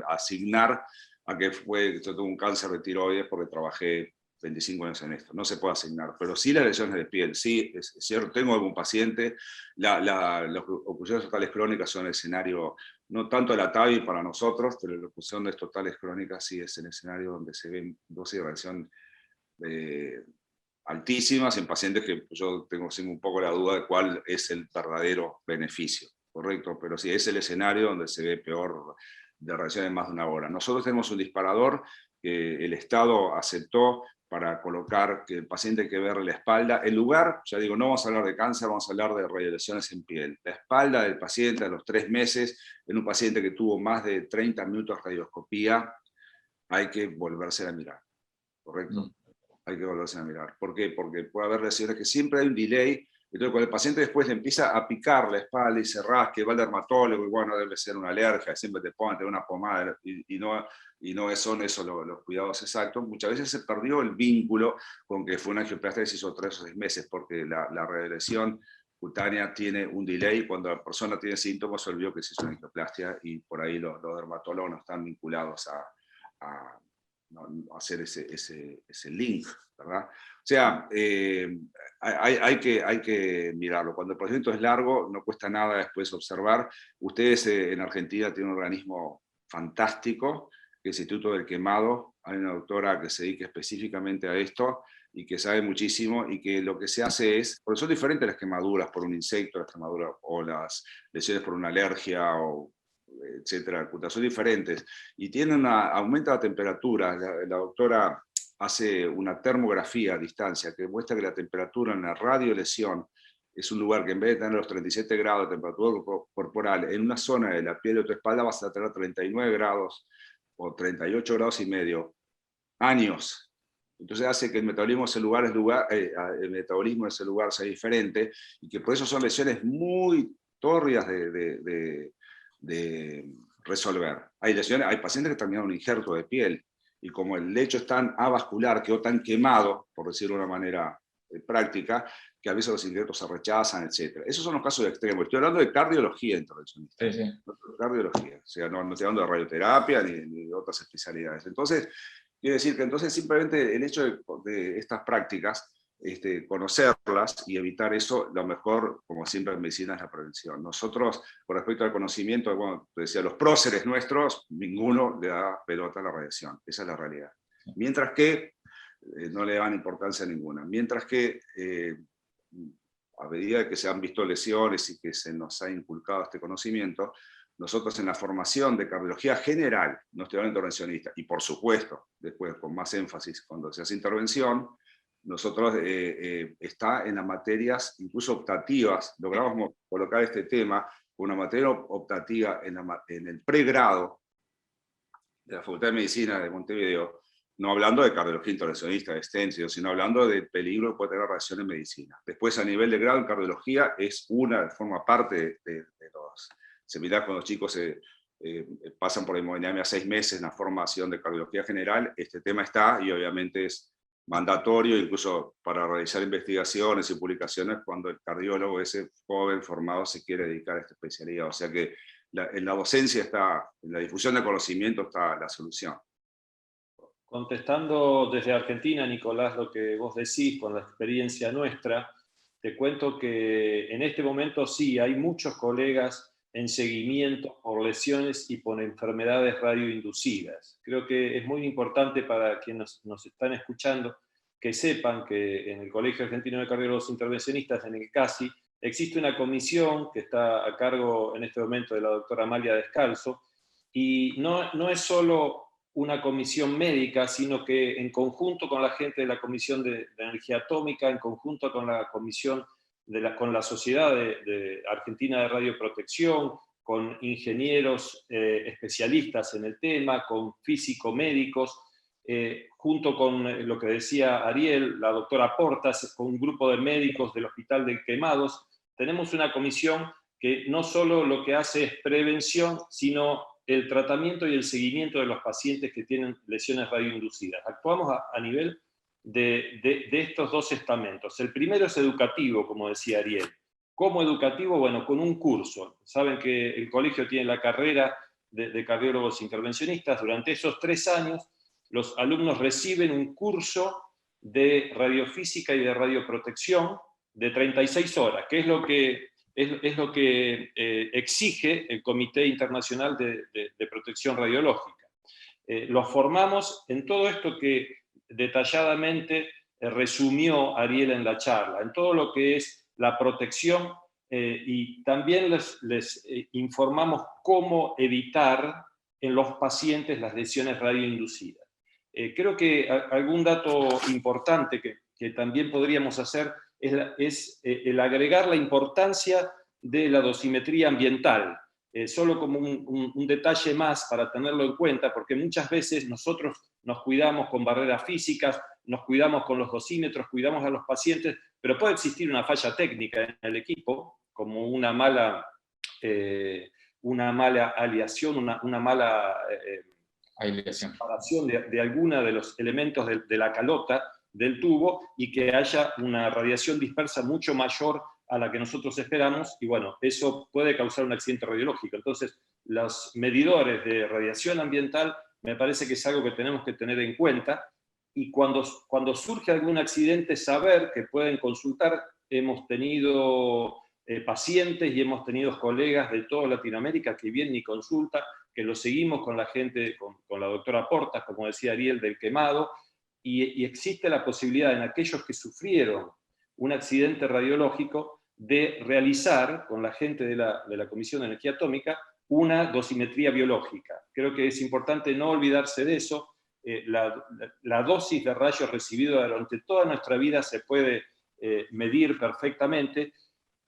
asignar a que yo tuve un cáncer de tiroides porque trabajé 25 años en esto, no se puede asignar, pero sí las lesiones de piel, sí, es cierto, tengo algún paciente, las oclusiones totales crónicas son el escenario, no tanto de la TAVI para nosotros, pero la oclusión de totales crónicas sí es el escenario donde se ven dosis de radiación altísimas en pacientes que yo tengo un poco la duda de cuál es el verdadero beneficio, ¿correcto? Pero sí es el escenario donde se ve peor de radiación en más de una hora. Nosotros tenemos un disparador que el Estado aceptó para colocar que el paciente hay que verle la espalda. El lugar, ya digo, no vamos a hablar de cáncer, vamos a hablar de radiaciones en piel. La espalda del paciente a los 3 meses, en un paciente que tuvo más de 30 minutos de radioscopía, hay que volverse a mirar, ¿correcto? Hay que volverse a mirar. ¿Por qué? Porque puede haber lesiones que siempre hay un delay, entonces cuando el paciente después le empieza a picar la espalda y se rasca, va al dermatólogo, y bueno, debe ser una alergia, siempre te ponen una pomada, y no son eso los cuidados exactos. Muchas veces se perdió el vínculo con que fue una angioplastia que se hizo 3 o 6 meses, porque la radiolesión cutánea tiene un delay, cuando la persona tiene síntomas se olvidó que se hizo una angioplastia, y por ahí los dermatólogos no están vinculados a hacer ese link, ¿verdad? O sea, hay que mirarlo. Cuando el procedimiento es largo, no cuesta nada después observar. Ustedes en Argentina tienen un organismo fantástico, que es el Instituto del Quemado. Hay una doctora que se dedica específicamente a esto, y que sabe muchísimo, y que lo que se hace es, porque son diferentes las quemaduras por un insecto, las quemaduras, o las lesiones por una alergia, o etcétera, son diferentes, y aumenta la temperatura. La doctora hace una termografía a distancia que muestra que la temperatura en la radiolesión es un lugar que en vez de tener los 37 grados de temperatura corporal, en una zona de la piel de tu espalda vas a tener 39 grados o 38 grados y medio, años. Entonces hace que el metabolismo de ese lugar sea diferente, y que por eso son lesiones muy tórridas de resolver. Hay pacientes que terminan un injerto de piel, y como el lecho es tan avascular, quedó tan quemado, por decirlo de una manera práctica, que a veces los injertos se rechazan, etc. Esos son los casos extremos. Estoy hablando de cardiología intervencionista. Sí. Cardiología, o sea, no estoy hablando de radioterapia ni de otras especialidades. Entonces, quiere decir que entonces simplemente el hecho de estas prácticas, conocerlas y evitar eso, lo mejor, como siempre en medicina, es la prevención. Nosotros, con respecto al conocimiento, bueno, te decía, los próceres nuestros, ninguno le da pelota a la radiación. Esa es la realidad. Mientras que no le dan importancia ninguna. Mientras que a medida que se han visto lesiones y que se nos ha inculcado este conocimiento, nosotros en la formación de cardiología general, no estoy hablando de intervencionista, y por supuesto, después con más énfasis cuando se hace intervención, nosotros está en las materias incluso optativas. Logramos colocar este tema con una materia optativa en el pregrado de la Facultad de Medicina de Montevideo, no hablando de cardiología intervencionista, de extensión, sino hablando del peligro que puede tener radiación en medicina. Después, a nivel de grado en cardiología, forma parte de los seminarios cuando los chicos pasan por hemodinamia 6 meses en la formación de cardiología general. Este tema está, y obviamente es mandatorio, incluso para realizar investigaciones y publicaciones, cuando el cardiólogo, ese joven formado, se quiere dedicar a esta especialidad. O sea que en la docencia está, en la difusión de conocimiento está la solución. Contestando desde Argentina, Nicolás, lo que vos decís con la experiencia nuestra, te cuento que en este momento sí, hay muchos colegas en seguimiento por lesiones y por enfermedades radioinducidas. Creo que es muy importante para quienes nos están escuchando que sepan que en el Colegio Argentino de Cardiólogos Intervencionistas, en el CASI, existe una comisión que está a cargo en este momento de la doctora Amalia Descalzo, y no es solo una comisión médica, sino que en conjunto con la gente de la Comisión de Energía Atómica, en conjunto con la comisión con la Sociedad de Argentina de Radioprotección, con ingenieros especialistas en el tema, con físico-médicos, junto con lo que decía Ariel, la doctora Portas, con un grupo de médicos del Hospital de Quemados, tenemos una comisión que no solo lo que hace es prevención, sino el tratamiento y el seguimiento de los pacientes que tienen lesiones radioinducidas. Actuamos a nivel de estos dos estamentos. El primero es educativo, como decía Ariel. ¿Cómo educativo? Bueno, con un curso. Saben que el colegio tiene la carrera de cardiólogos intervencionistas. Durante esos 3 años, los alumnos reciben un curso de radiofísica y de radioprotección de 36 horas, que es lo que exige el Comité Internacional de Protección Radiológica. Los formamos en todo esto que detalladamente resumió Ariel en la charla, en todo lo que es la protección, y también les informamos cómo evitar en los pacientes las lesiones radioinducidas. Creo que algún dato importante que también podríamos hacer es el agregar la importancia de la dosimetría ambiental, solo como un detalle más para tenerlo en cuenta, porque muchas veces nosotros nos cuidamos con barreras físicas, nos cuidamos con los dosímetros, cuidamos a los pacientes, pero puede existir una falla técnica en el equipo, como una mala aleación, una mala separación de alguna de los elementos de la calota del tubo, y que haya una radiación dispersa mucho mayor a la que nosotros esperamos, y bueno, eso puede causar un accidente radiológico. Entonces, los medidores de radiación ambiental me parece que es algo que tenemos que tener en cuenta, y cuando surge algún accidente, saber que pueden consultar. Hemos tenido pacientes y hemos tenido colegas de toda Latinoamérica que vienen y consultan, que lo seguimos con la gente, con la doctora Portas, como decía Ariel, del Quemado, y existe la posibilidad en aquellos que sufrieron un accidente radiológico de realizar con la gente de la Comisión de Energía Atómica una dosimetría biológica. Creo que es importante no olvidarse de eso. La dosis de rayos recibido durante toda nuestra vida se puede medir perfectamente,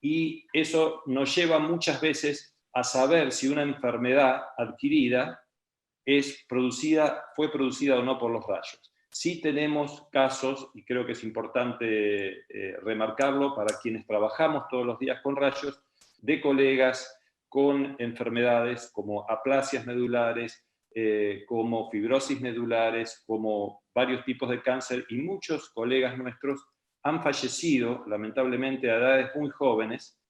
y eso nos lleva muchas veces a saber si una enfermedad adquirida fue producida o no por los rayos. Sí tenemos casos, y creo que es importante remarcarlo para quienes trabajamos todos los días con rayos, de colegas con enfermedades como aplasias medulares, como fibrosis medulares, como varios tipos de cáncer, y muchos colegas nuestros han fallecido, lamentablemente, a edades muy jóvenes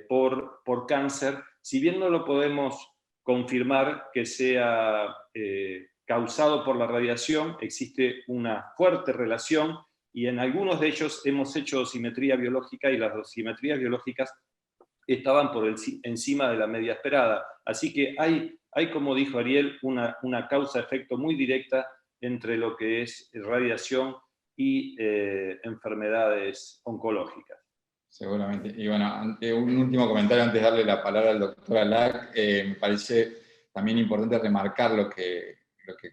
por cáncer, si bien no lo podemos confirmar que sea causado por la radiación. Existe una fuerte relación, y en algunos de ellos hemos hecho dosimetría biológica, y las dosimetrías biológicas estaban encima de la media esperada. Así que hay, como dijo Ariel, una causa-efecto muy directa entre lo que es radiación y enfermedades oncológicas. Seguramente. Y bueno, un último comentario antes de darle la palabra al doctor Alac. Me parece también importante remarcar lo que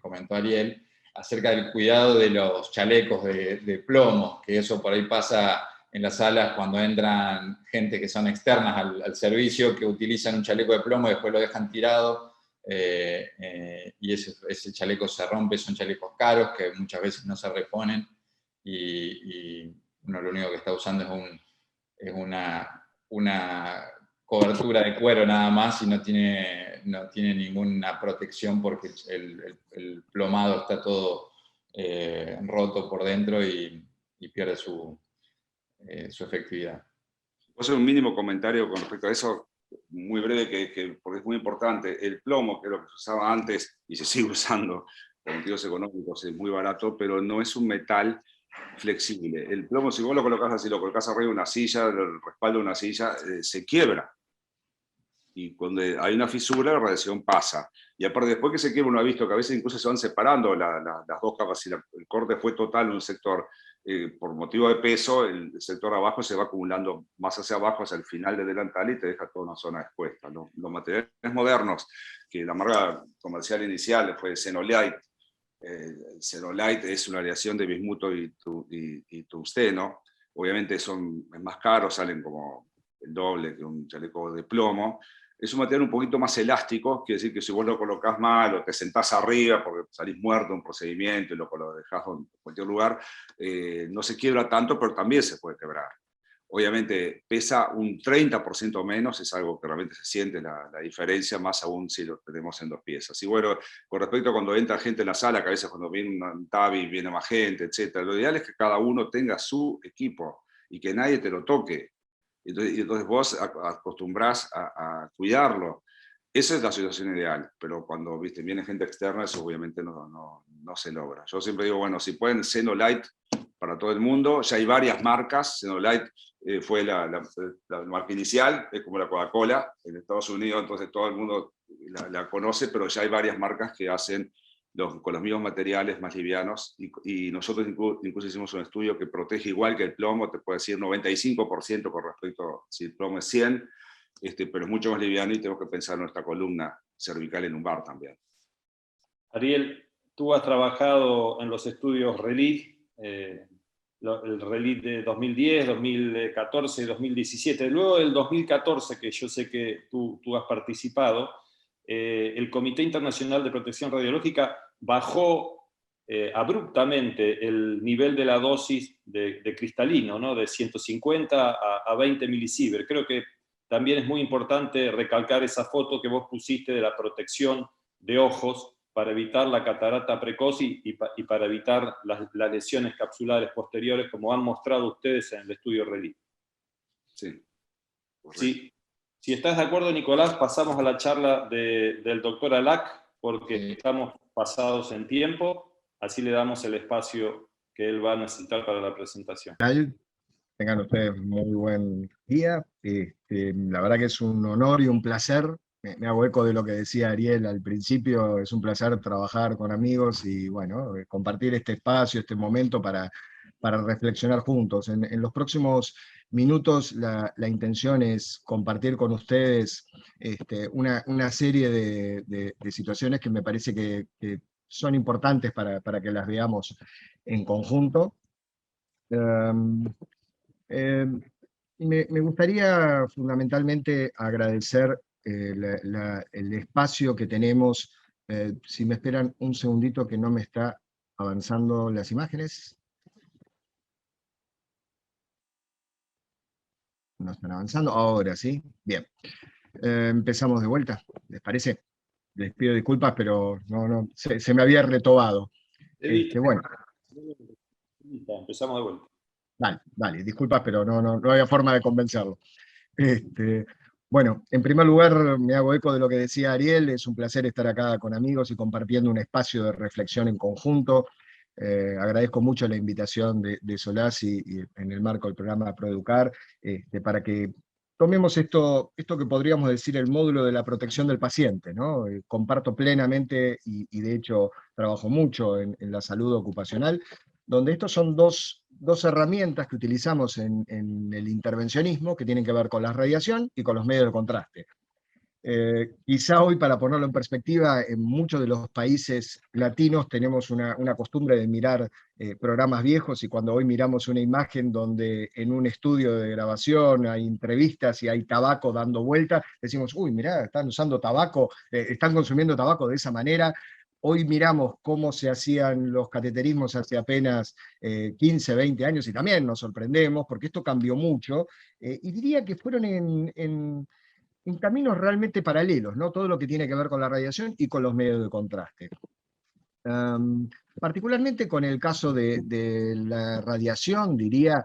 comentó Ariel acerca del cuidado de los chalecos de plomo, que eso por ahí pasa en las salas cuando entran gente que son externas al servicio, que utilizan un chaleco de plomo y después lo dejan tirado, y ese chaleco se rompe. Son chalecos caros que muchas veces no se reponen, y uno lo único que está usando es una cobertura de cuero nada más, y no tiene ninguna protección, porque el plomado está todo roto por dentro y pierde su efectividad. Puedo hacer un mínimo comentario con respecto a eso, muy breve, porque es muy importante. El plomo, que es lo que se usaba antes y se sigue usando por motivos económicos, es muy barato, pero no es un metal flexible. El plomo, si vos lo colocás así, lo colocás arriba de una silla, el respaldo de una silla, se quiebra. y cuando hay una fisura, la radiación pasa. Y aparte, después que se quiebra, uno ha visto que a veces incluso se van separando las dos capas. Si el corte fue total en un sector, por motivo de peso, el sector abajo se va acumulando más hacia abajo, hacia el final del delantal, y te deja toda una zona expuesta. Los materiales modernos, que la marca comercial inicial fue Zenolite. Zenolite es una aleación de bismuto y tungsteno. Obviamente es más caros, salen como el doble que un chaleco de plomo. Es un material un poquito más elástico, quiere decir que si vos lo colocás mal o te sentás arriba porque salís muerto de un procedimiento y lo dejás en cualquier lugar, no se quiebra tanto, pero también se puede quebrar. Obviamente pesa un 30% menos, es algo que realmente se siente la diferencia, más aún si lo tenemos en 2 piezas. Y bueno, con respecto a cuando entra gente en la sala, que a veces cuando viene un tabi viene más gente, etc., lo ideal es que cada uno tenga su equipo y que nadie te lo toque. Entonces vos acostumbrás a cuidarlo. Esa es la situación ideal, pero cuando viene gente externa, eso obviamente no se logra. Yo siempre digo, bueno, si pueden, Zenolite para todo el mundo, ya hay varias marcas. Zenolite fue la marca inicial, es como la Coca-Cola en Estados Unidos, entonces todo el mundo la conoce, pero ya hay varias marcas que hacen con los mismos materiales más livianos, y nosotros incluso hicimos un estudio que protege igual que el plomo, te puede decir 95% con respecto a si el plomo es 100, pero es mucho más liviano, y tenemos que pensar en nuestra columna cervical en lumbar también. Ariel, tú has trabajado en los estudios RELIT, el RELIT de 2010, 2014 y 2017. Luego del 2014, que yo sé que tú has participado, el Comité Internacional de Protección Radiológica bajó abruptamente el nivel de la dosis de cristalino, ¿no? De 150 a 20 milisievert. Creo que también es muy importante recalcar esa foto que vos pusiste de la protección de ojos para evitar la catarata precoz y para evitar las lesiones capsulares posteriores, como han mostrado ustedes en el estudio RELIT. Sí, correcto. Sí. Si estás de acuerdo, Nicolás, pasamos a la charla del doctor Alac, porque estamos pasados en tiempo, así le damos el espacio que él va a necesitar para la presentación. Tengan ustedes muy buen día. La verdad que es un honor y un placer. Me hago eco de lo que decía Ariel al principio. Es un placer trabajar con amigos y bueno, compartir este espacio, este momento para reflexionar juntos. En los próximos minutos la intención es compartir con ustedes una serie de situaciones que me parece que son importantes para que las veamos en conjunto. Me gustaría fundamentalmente agradecer el espacio que tenemos. Si me esperan un segundito, que no me está avanzando las imágenes. No están avanzando. Ahora sí. Bien. Empezamos de vuelta. ¿Les parece? Les pido disculpas, pero se me había retobado. Bueno. Empezamos de vuelta. Vale, disculpas, pero no había forma de convencerlo. Bueno, en primer lugar me hago eco de lo que decía Ariel. Es un placer estar acá con amigos y compartiendo un espacio de reflexión en conjunto. Agradezco mucho la invitación de Solás y en el marco del programa ProEducar, para que tomemos esto que podríamos decir el módulo de la protección del paciente, ¿no? Comparto plenamente y de hecho trabajo mucho en la salud ocupacional, donde estos son dos herramientas que utilizamos en el intervencionismo, que tienen que ver con la radiación y con los medios de contraste. Quizá hoy, para ponerlo en perspectiva, en muchos de los países latinos tenemos una costumbre de mirar programas viejos, y cuando hoy miramos una imagen donde en un estudio de grabación hay entrevistas y hay tabaco dando vuelta, decimos, uy, mirá, están usando tabaco, están consumiendo tabaco de esa manera. Hoy miramos cómo se hacían los cateterismos hace apenas 15, 20 años, y también nos sorprendemos, porque esto cambió mucho, y diría que fueron en caminos realmente paralelos, ¿no? Todo lo que tiene que ver con la radiación y con los medios de contraste. Particularmente con el caso de la radiación, diría,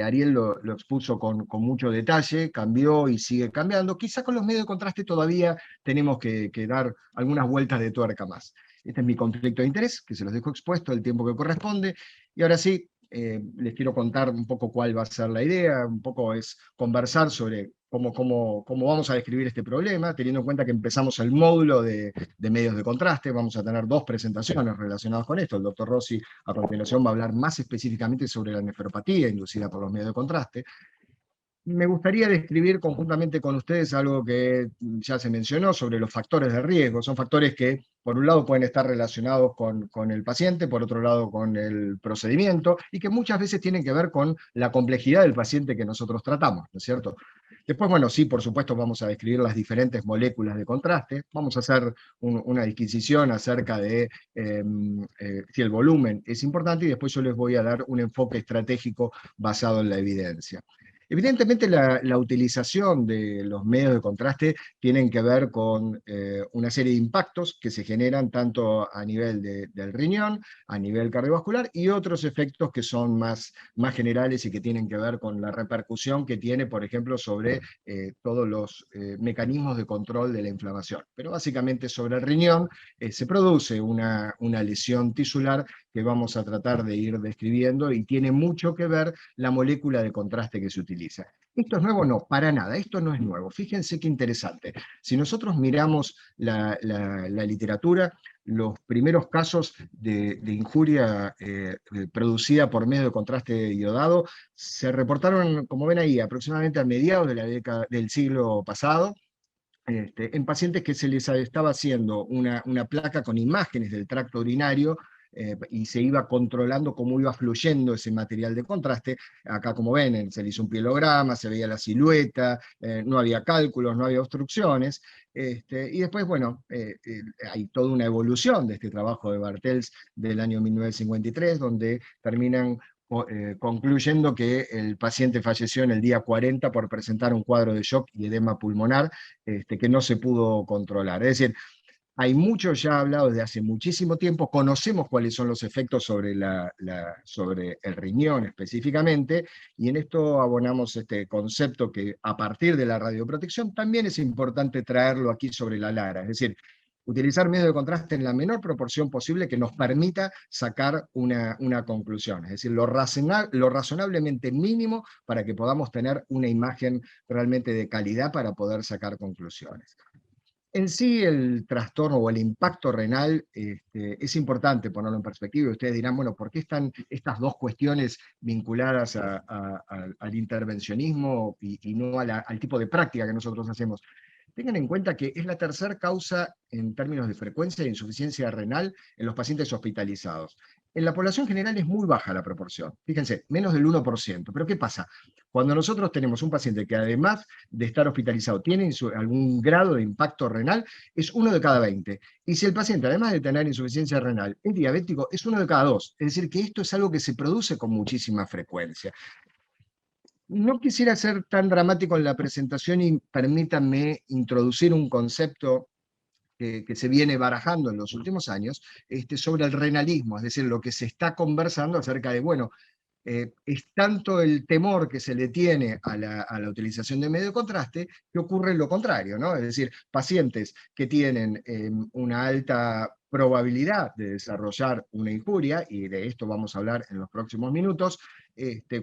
Ariel lo expuso con mucho detalle, cambió y sigue cambiando. Quizá con los medios de contraste todavía tenemos que dar algunas vueltas de tuerca más. Este es mi conflicto de interés, que se los dejo expuesto el tiempo que corresponde. Y ahora sí, les quiero contar un poco cuál va a ser la idea, un poco es conversar sobre cómo vamos a describir este problema, teniendo en cuenta que empezamos el módulo de medios de contraste. Vamos a tener 2 presentaciones relacionadas con esto. El doctor Rossi a continuación va a hablar más específicamente sobre la nefropatía inducida por los medios de contraste. Me gustaría describir conjuntamente con ustedes algo que ya se mencionó sobre los factores de riesgo. Son factores que, por un lado, pueden estar relacionados con el paciente, por otro lado, con el procedimiento, y que muchas veces tienen que ver con la complejidad del paciente que nosotros tratamos, ¿no es cierto? Después, bueno, sí, por supuesto, vamos a describir las diferentes moléculas de contraste. Vamos a hacer una disquisición acerca de si el volumen es importante, y después yo les voy a dar un enfoque estratégico basado en la evidencia. Evidentemente la utilización de los medios de contraste tienen que ver con una serie de impactos que se generan tanto a nivel del riñón, a nivel cardiovascular, y otros efectos que son más generales y que tienen que ver con la repercusión que tiene, por ejemplo, sobre todos los mecanismos de control de la inflamación. Pero básicamente sobre el riñón se produce una lesión tisular que vamos a tratar de ir describiendo, y tiene mucho que ver la molécula de contraste que se utiliza. ¿Esto es nuevo? No, para nada, esto no es nuevo. Fíjense qué interesante. Si nosotros miramos la literatura, los primeros casos de injuria producida por medio de contraste iodado se reportaron, como ven ahí, aproximadamente a mediados de la década del siglo pasado, en pacientes que se les estaba haciendo una placa con imágenes del tracto urinario, y se iba controlando cómo iba fluyendo ese material de contraste. Acá, como ven, se le hizo un pielograma, se veía la silueta, no había cálculos, no había obstrucciones, y después, bueno, hay toda una evolución de este trabajo de Bartels del año 1953, donde terminan concluyendo que el paciente falleció en el día 40 por presentar un cuadro de shock y edema pulmonar que no se pudo controlar. Es decir, hay mucho ya hablado desde hace muchísimo tiempo, conocemos cuáles son los efectos sobre sobre el riñón específicamente, y en esto abonamos este concepto que a partir de la radioprotección también es importante traerlo aquí sobre la LARA, es decir, utilizar medios de contraste en la menor proporción posible que nos permita sacar una conclusión, es decir, lo razonablemente mínimo para que podamos tener una imagen realmente de calidad para poder sacar conclusiones. En sí, el trastorno o el impacto renal es importante ponerlo en perspectiva, y ustedes dirán, bueno, ¿por qué están estas dos cuestiones vinculadas al intervencionismo y no al tipo de práctica que nosotros hacemos? Tengan en cuenta que es la tercera causa en términos de frecuencia de insuficiencia renal en los pacientes hospitalizados. En la población general es muy baja la proporción, fíjense, menos del 1%. Pero ¿qué pasa? Cuando nosotros tenemos un paciente que, además de estar hospitalizado, tiene algún grado de impacto renal, es 1 de cada 20. Y si el paciente, además de tener insuficiencia renal, es diabético, es 1 de cada 2. Es decir, que esto es algo que se produce con muchísima frecuencia. No quisiera ser tan dramático en la presentación, y permítanme introducir un concepto que se viene barajando en los últimos años sobre el renalismo, es decir, lo que se está conversando acerca de, bueno, es tanto el temor que se le tiene a la utilización de medio de contraste que ocurre lo contrario, ¿no? Es decir, pacientes que tienen una alta probabilidad de desarrollar una injuria, y de esto vamos a hablar en los próximos minutos,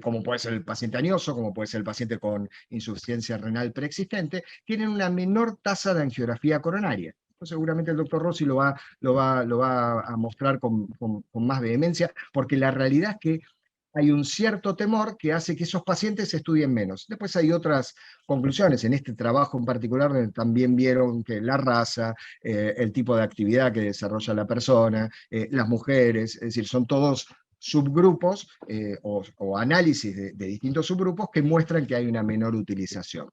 como puede ser el paciente añoso, como puede ser el paciente con insuficiencia renal preexistente, tienen una menor tasa de angiografía coronaria. Seguramente el doctor Rossi lo va a mostrar con más vehemencia, porque la realidad es que hay un cierto temor que hace que esos pacientes estudien menos. Después hay otras conclusiones. En este trabajo en particular también vieron que la raza, el tipo de actividad que desarrolla la persona, las mujeres, es decir, son todos subgrupos o análisis de distintos subgrupos que muestran que hay una menor utilización.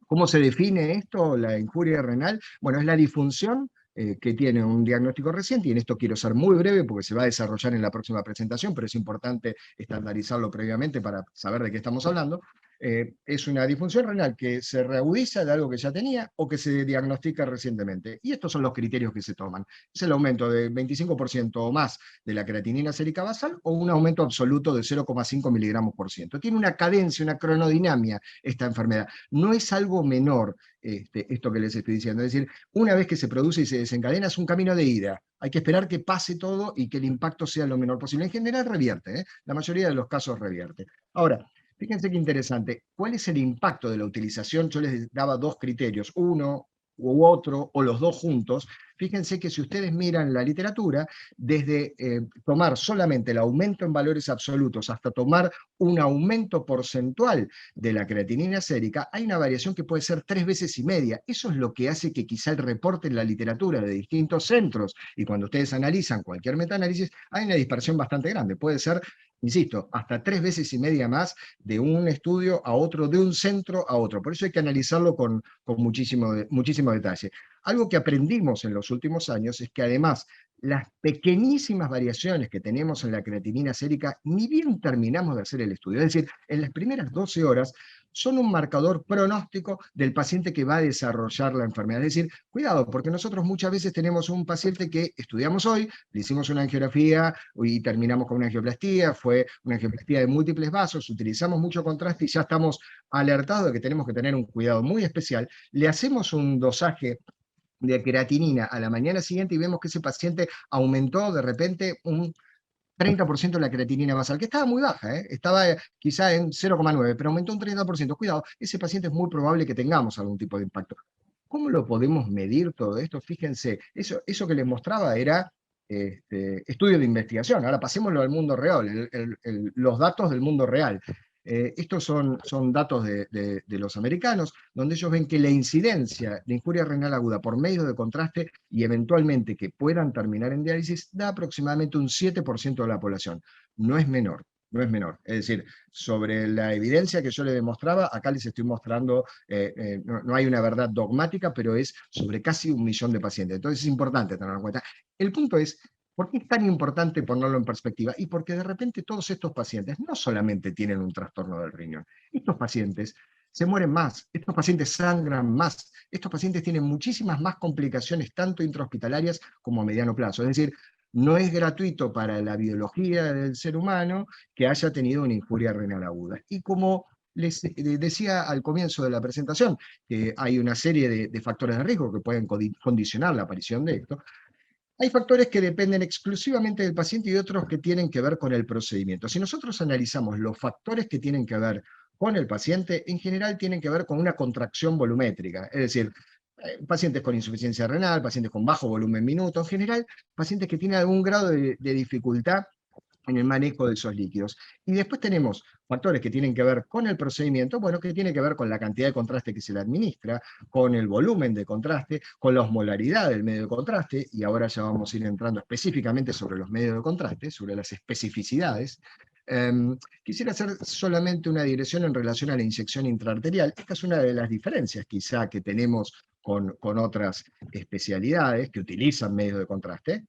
¿Cómo se define esto, la injuria renal? Bueno, es la disfunción que tiene un diagnóstico reciente, y en esto quiero ser muy breve porque se va a desarrollar en la próxima presentación, pero es importante estandarizarlo previamente para saber de qué estamos hablando. Es una disfunción renal que se reagudiza de algo que ya tenía o que se diagnostica recientemente. Y estos son los criterios que se toman. Es el aumento de 25% o más de la creatinina sérica basal o un aumento absoluto de 0,5 miligramos por ciento. Tiene una cadencia, una cronodinamia esta enfermedad. No es algo menor esto que les estoy diciendo. Es decir, una vez que se produce y se desencadena es un camino de ida. Hay que esperar que pase todo y que el impacto sea lo menor posible. En general revierte, la mayoría de los casos revierte. Ahora, fíjense qué interesante. ¿Cuál es el impacto de la utilización? Yo les daba dos criterios, uno u otro, o los dos juntos. Fíjense que si ustedes miran la literatura, desde tomar solamente el aumento en valores absolutos hasta tomar un aumento porcentual de la creatinina sérica, hay una variación que puede ser 3,5 veces. Eso es lo que hace que quizá el reporte en la literatura de distintos centros, y cuando ustedes analizan cualquier metaanálisis, hay una dispersión bastante grande. Puede ser, insisto, hasta 3,5 veces más de un estudio a otro, de un centro a otro. Por eso hay que analizarlo con muchísimo detalle. Algo que aprendimos en los últimos años es que además las pequeñísimas variaciones que tenemos en la creatinina sérica, ni bien terminamos de hacer el estudio, es decir, en las primeras 12 horas, son un marcador pronóstico del paciente que va a desarrollar la enfermedad. Es decir, cuidado, porque nosotros muchas veces tenemos un paciente que estudiamos hoy, le hicimos una angiografía y terminamos con una angioplastía, fue una angioplastía de múltiples vasos, utilizamos mucho contraste y ya estamos alertados de que tenemos que tener un cuidado muy especial. Le hacemos un dosaje de creatinina a la mañana siguiente y vemos que ese paciente aumentó de repente un 30% de la creatinina basal, que estaba muy baja, estaba quizá en 0,9, pero aumentó un 30%. Cuidado, ese paciente es muy probable que tengamos algún tipo de impacto. ¿Cómo lo podemos medir todo esto? Fíjense, eso que les mostraba era estudio de investigación. Ahora pasémoslo al mundo real, los datos del mundo real. Estos son datos de los americanos, donde ellos ven que la incidencia de injuria renal aguda por medio de contraste y eventualmente que puedan terminar en diálisis da aproximadamente un 7% de la población. No es menor. No es menor. Es decir, sobre la evidencia que yo les demostraba, acá les estoy mostrando, no hay una verdad dogmática, pero es sobre casi 1 millón de pacientes. Entonces es importante tenerlo en cuenta. El punto es, ¿por qué es tan importante ponerlo en perspectiva? Y porque de repente todos estos pacientes no solamente tienen un trastorno del riñón, estos pacientes se mueren más, estos pacientes sangran más, estos pacientes tienen muchísimas más complicaciones, tanto intrahospitalarias como a mediano plazo. Es decir, no es gratuito para la biología del ser humano que haya tenido una injuria renal aguda. Y como les decía al comienzo de la presentación, que hay una serie de factores de riesgo que pueden condicionar la aparición de esto, hay factores que dependen exclusivamente del paciente y otros que tienen que ver con el procedimiento. Si nosotros analizamos los factores que tienen que ver con el paciente, en general tienen que ver con una contracción volumétrica, es decir, pacientes con insuficiencia renal, pacientes con bajo volumen minuto, en general, pacientes que tienen algún grado de dificultad en el manejo de esos líquidos. Y después tenemos factores que tienen que ver con el procedimiento, bueno, que tiene que ver con la cantidad de contraste que se le administra, con el volumen de contraste, con la osmolaridad del medio de contraste, y ahora ya vamos a ir entrando específicamente sobre los medios de contraste, sobre las especificidades. Quisiera hacer solamente una digresión en relación a la inyección intraarterial. Esta es una de las diferencias quizá que tenemos con otras especialidades que utilizan medios de contraste,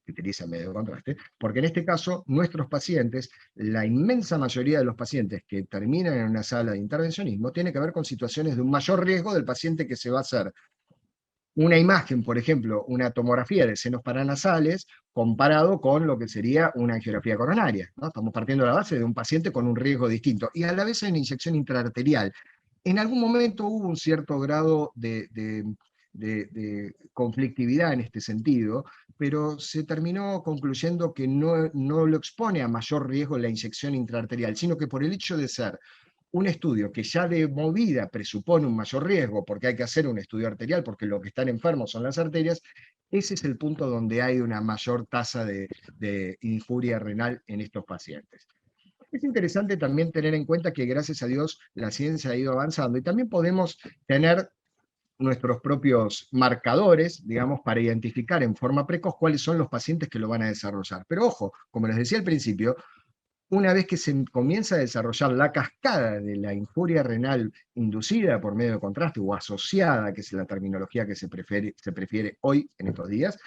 porque en este caso nuestros pacientes, la inmensa mayoría de los pacientes que terminan en una sala de intervencionismo, tiene que ver con situaciones de un mayor riesgo del paciente que se va a hacer una imagen, por ejemplo, una tomografía de senos paranasales, comparado con lo que sería una angiografía coronaria, ¿no? Estamos partiendo de la base de un paciente con un riesgo distinto, y a la vez hay una inyección intraarterial. En algún momento hubo un cierto grado de conflictividad en este sentido, pero se terminó concluyendo que no lo expone a mayor riesgo la inyección intraarterial, sino que por el hecho de ser un estudio que ya de movida presupone un mayor riesgo, porque hay que hacer un estudio arterial, porque lo que están enfermos son las arterias, ese es el punto donde hay una mayor tasa de injuria renal en estos pacientes. Es interesante también tener en cuenta que gracias a Dios la ciencia ha ido avanzando y también podemos tener nuestros propios marcadores, digamos, para identificar en forma precoz cuáles son los pacientes que lo van a desarrollar. Pero ojo, como les decía al principio, una vez que se comienza a desarrollar la cascada de la injuria renal inducida por medio de contraste o asociada, que es la terminología que se prefiere hoy en estos días,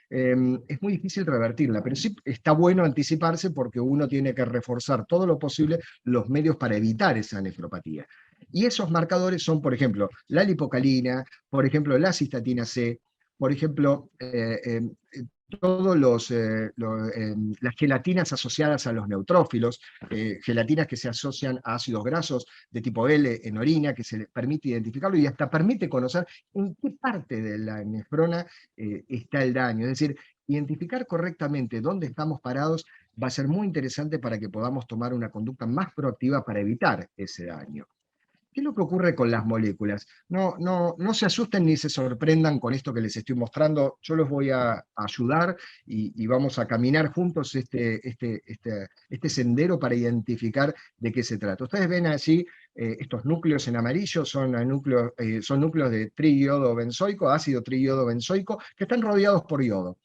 es muy difícil revertirla, pero sí está bueno anticiparse porque uno tiene que reforzar todo lo posible los medios para evitar esa nefropatía. Y esos marcadores son, por ejemplo, la lipocalina, por ejemplo, la cistatina C, por ejemplo, todos las gelatinas asociadas a los neutrófilos, gelatinas que se asocian a ácidos grasos de tipo L en orina, que se les permite identificarlo y hasta permite conocer en qué parte de la nefrona está el daño. Es decir, identificar correctamente dónde estamos parados va a ser muy interesante para que podamos tomar una conducta más proactiva para evitar ese daño. ¿Qué es lo que ocurre con las moléculas? No se asusten ni se sorprendan con esto que les estoy mostrando. Yo los voy a ayudar y vamos a caminar juntos este sendero para identificar de qué se trata. Ustedes ven allí estos núcleos en amarillo, son núcleos de triiodo benzoico, ácido triiodo benzoico, que están rodeados por yodo.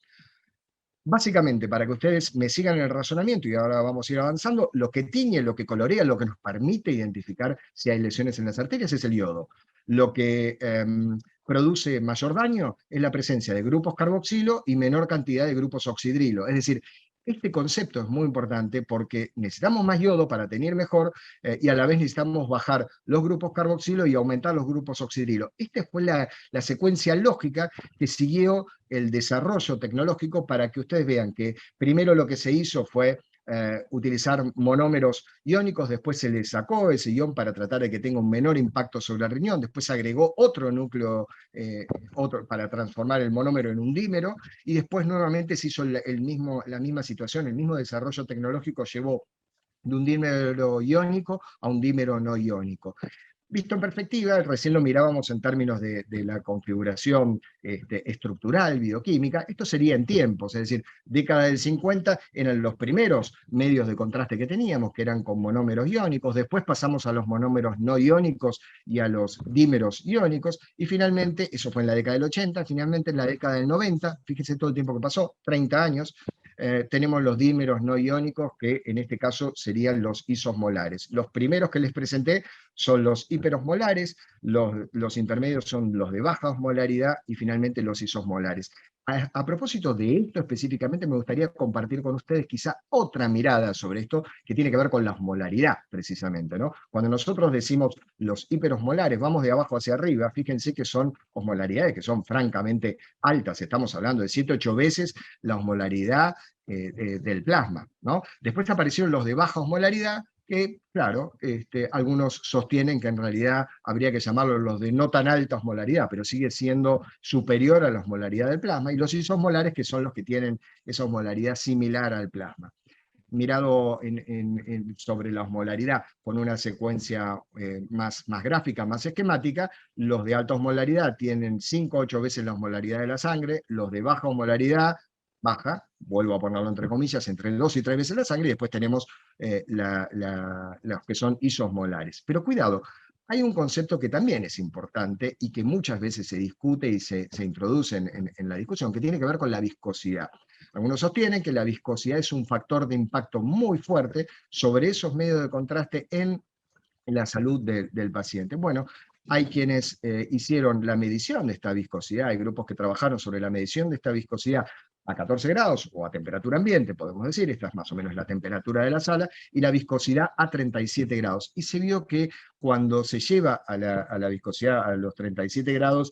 Básicamente, para que ustedes me sigan el razonamiento, y ahora vamos a ir avanzando, lo que tiñe, lo que colorea, lo que nos permite identificar si hay lesiones en las arterias es el yodo. Lo que produce mayor daño es la presencia de grupos carboxilo y menor cantidad de grupos oxidrilo. Es decir, este concepto es muy importante porque necesitamos más yodo para tener mejor y a la vez necesitamos bajar los grupos carboxilo y aumentar los grupos oxidrilo. Esta fue la secuencia lógica que siguió el desarrollo tecnológico para que ustedes vean que primero lo que se hizo fue utilizar monómeros iónicos, después se le sacó ese ion para tratar de que tenga un menor impacto sobre el riñón, después se agregó otro núcleo para transformar el monómero en un dímero, y después nuevamente se hizo la misma situación, el mismo desarrollo tecnológico llevó de un dímero iónico a un dímero no iónico. Visto en perspectiva, recién lo mirábamos en términos de la configuración estructural, bioquímica, esto sería en tiempos, es decir, década del 50 eran los primeros medios de contraste que teníamos, que eran con monómeros iónicos, después pasamos a los monómeros no iónicos y a los dímeros iónicos, y finalmente, eso fue en la década del 80, finalmente en la década del 90, fíjense todo el tiempo que pasó, 30 años, tenemos los dímeros no iónicos, que en este caso serían los isosmolares. Los primeros que les presenté son los hiperosmolares, los intermedios son los de baja osmolaridad y finalmente los isosmolares. A propósito de esto específicamente, me gustaría compartir con ustedes quizá otra mirada sobre esto que tiene que ver con la osmolaridad, precisamente, ¿no? Cuando nosotros decimos los hiperosmolares, vamos de abajo hacia arriba, fíjense que son osmolaridades que son francamente altas, estamos hablando de 7-8 veces la osmolaridad del plasma, ¿no? Después aparecieron los de baja osmolaridad, que, claro, algunos sostienen que en realidad habría que llamarlos los de no tan alta osmolaridad, pero sigue siendo superior a la osmolaridad del plasma, y los isosmolares, que son los que tienen esa osmolaridad similar al plasma. Mirado sobre la osmolaridad con una secuencia más gráfica, más esquemática, los de alta osmolaridad tienen 5-8 veces la osmolaridad de la sangre, los de baja osmolaridad, baja, vuelvo a ponerlo entre comillas, entre 2 y 3 veces la sangre, y después tenemos los que son isosmolares. Pero cuidado, hay un concepto que también es importante y que muchas veces se discute y se introduce en la discusión, que tiene que ver con la viscosidad. Algunos sostienen que la viscosidad es un factor de impacto muy fuerte sobre esos medios de contraste en la salud del paciente. Bueno, hay quienes hicieron la medición de esta viscosidad, hay grupos que trabajaron sobre la medición de esta viscosidad a 14 grados o a temperatura ambiente, podemos decir, esta es más o menos la temperatura de la sala, y la viscosidad a 37 grados. Y se vio que cuando se lleva a la viscosidad a los 37 grados,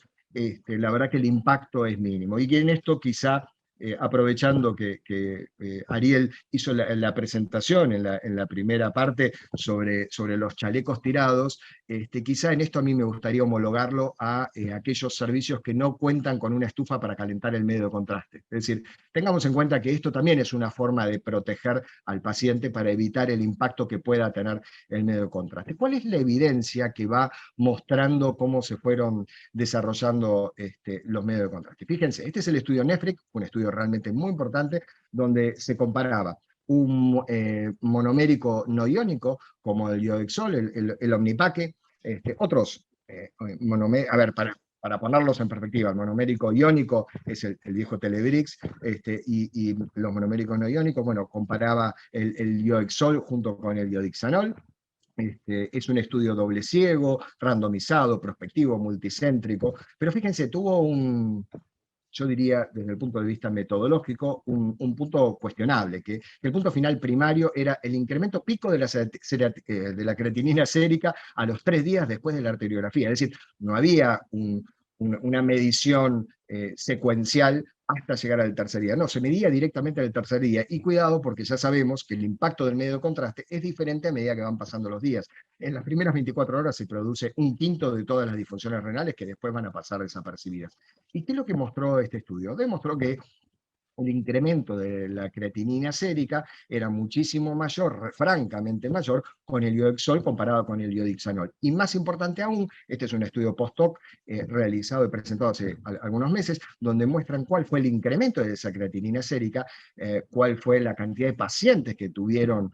la verdad que el impacto es mínimo. Y que en esto quizá, aprovechando que Ariel hizo la presentación en la primera parte sobre los chalecos tirados, quizá en esto a mí me gustaría homologarlo a aquellos servicios que no cuentan con una estufa para calentar el medio de contraste. Es decir, tengamos en cuenta que esto también es una forma de proteger al paciente para evitar el impacto que pueda tener el medio de contraste. ¿Cuál es la evidencia que va mostrando cómo se fueron desarrollando los medios de contraste? Fíjense, este es el estudio NEFRIC, un estudio realmente muy importante, donde se comparaba un monomérico no iónico, como el Iodexol, el Omnipaque, otros monoméricos, a ver, para ponerlos en perspectiva, el monomérico iónico es el viejo Telebrix, y los monoméricos no iónicos, bueno, comparaba el Iodexol junto con el iodixanol. Es un estudio doble ciego, randomizado, prospectivo, multicéntrico, pero fíjense, tuvo yo diría desde el punto de vista metodológico, un punto cuestionable, que el punto final primario era el incremento pico de la creatinina sérica a los 3 días después de la arteriografía. Es decir, no había una medición secuencial hasta llegar al tercer día. No, se medía directamente al tercer día. Y cuidado, porque ya sabemos que el impacto del medio de contraste es diferente a medida que van pasando los días. En las primeras 24 horas se produce 1/5 de todas las disfunciones renales que después van a pasar desapercibidas. ¿Y qué es lo que mostró este estudio? Demostró que el incremento de la creatinina sérica era muchísimo mayor, francamente mayor, con el iodoxol comparado con el iodixanol. Y más importante aún, este es un estudio post-hoc realizado y presentado hace algunos meses, donde muestran cuál fue el incremento de esa creatinina sérica, cuál fue la cantidad de pacientes que tuvieron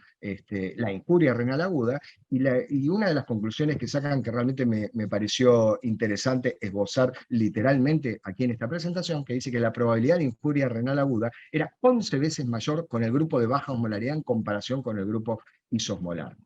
la injuria renal aguda, y una de las conclusiones que sacan que realmente me pareció interesante esbozar literalmente aquí en esta presentación, que dice que la probabilidad de injuria renal aguda era 11 veces mayor con el grupo de baja osmolaridad en comparación con el grupo isosmolar.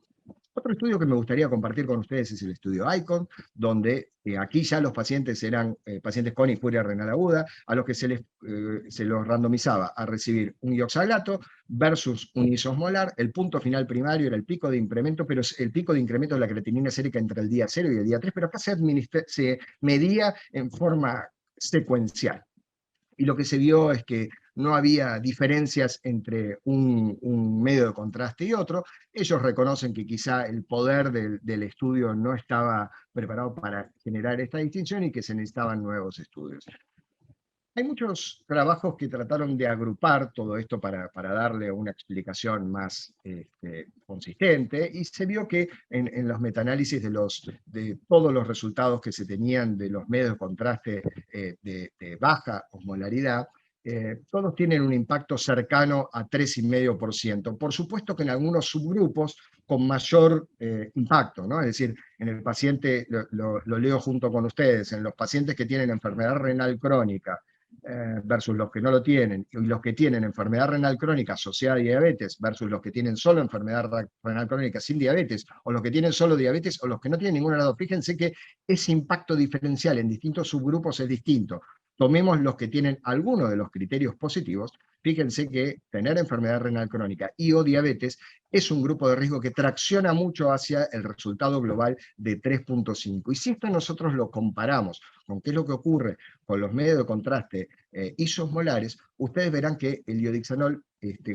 Otro estudio que me gustaría compartir con ustedes es el estudio ICON, donde aquí ya los pacientes eran pacientes con injuria renal aguda, a los que se los randomizaba a recibir un ioxalato versus un isosmolar. El punto final primario era el pico de incremento, pero el pico de incremento de la creatinina sérica entre el día 0 y el día 3, pero acá se medía en forma secuencial. Y lo que se vio es que no había diferencias entre un medio de contraste y otro. Ellos reconocen que quizá el poder del estudio no estaba preparado para generar esta distinción y que se necesitaban nuevos estudios. Hay muchos trabajos que trataron de agrupar todo esto para darle una explicación más consistente, y se vio que en los metaanálisis de todos los resultados que se tenían de los medios de contraste de baja osmolaridad, todos tienen un impacto cercano a 3,5%. Por supuesto que en algunos subgrupos con mayor impacto, ¿no? Es decir, en el paciente, lo leo junto con ustedes, en los pacientes que tienen enfermedad renal crónica, versus los que no lo tienen, y los que tienen enfermedad renal crónica asociada a diabetes versus los que tienen solo enfermedad renal crónica sin diabetes, o los que tienen solo diabetes, o los que no tienen ninguna de las dos. Fíjense que ese impacto diferencial en distintos subgrupos es distinto. Tomemos los que tienen alguno de los criterios positivos. Fíjense que tener enfermedad renal crónica y o diabetes es un grupo de riesgo que tracciona mucho hacia el resultado global de 3,5. Y si esto nosotros lo comparamos con qué es lo que ocurre con los medios de contraste isosmolares, ustedes verán que el iodixanol,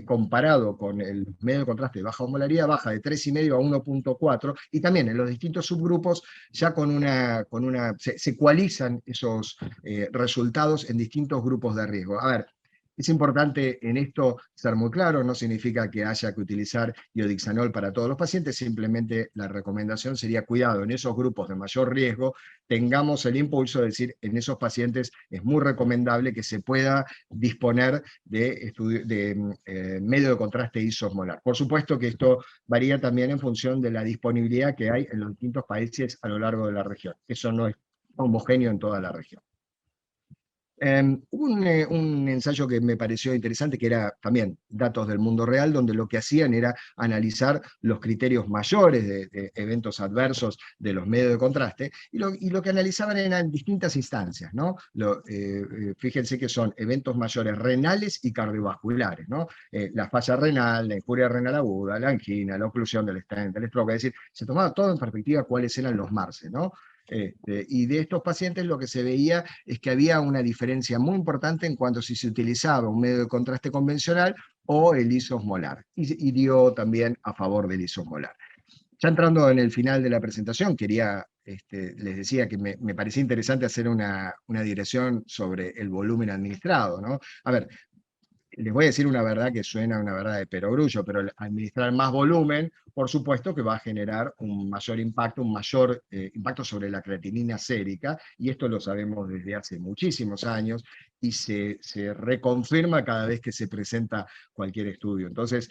comparado con el medio de contraste de baja osmolaridad, baja de 3,5 a 1,4, y también en los distintos subgrupos ya se ecualizan esos resultados en distintos grupos de riesgo. A ver, es importante en esto ser muy claro, no significa que haya que utilizar iodixanol para todos los pacientes, simplemente la recomendación sería cuidado, en esos grupos de mayor riesgo, tengamos el impulso de decir, en esos pacientes es muy recomendable que se pueda disponer de medio de contraste isosmolar. Por supuesto que esto varía también en función de la disponibilidad que hay en los distintos países a lo largo de la región. Eso no es homogéneo en toda la región. Hubo un ensayo que me pareció interesante, que era también datos del mundo real, donde lo que hacían era analizar los criterios mayores de eventos adversos de los medios de contraste, y lo que analizaban eran distintas instancias, ¿no? Fíjense que son eventos mayores renales y cardiovasculares, ¿no? La falla renal, la injuria renal aguda, la angina, la oclusión del stent, el stroke, es decir, se tomaba todo en perspectiva cuáles eran los MARCE, ¿no? Y de estos pacientes lo que se veía es que había una diferencia muy importante en cuanto a si se utilizaba un medio de contraste convencional o el isosmolar, y dio también a favor del isosmolar. Ya entrando en el final de la presentación, les decía que me parecía interesante hacer una digresión sobre el volumen administrado, ¿no? A ver, les voy a decir una verdad que suena una verdad de perogrullo, pero al administrar más volumen, por supuesto que va a generar un mayor impacto sobre la creatinina sérica, y esto lo sabemos desde hace muchísimos años, y se reconfirma cada vez que se presenta cualquier estudio. Entonces,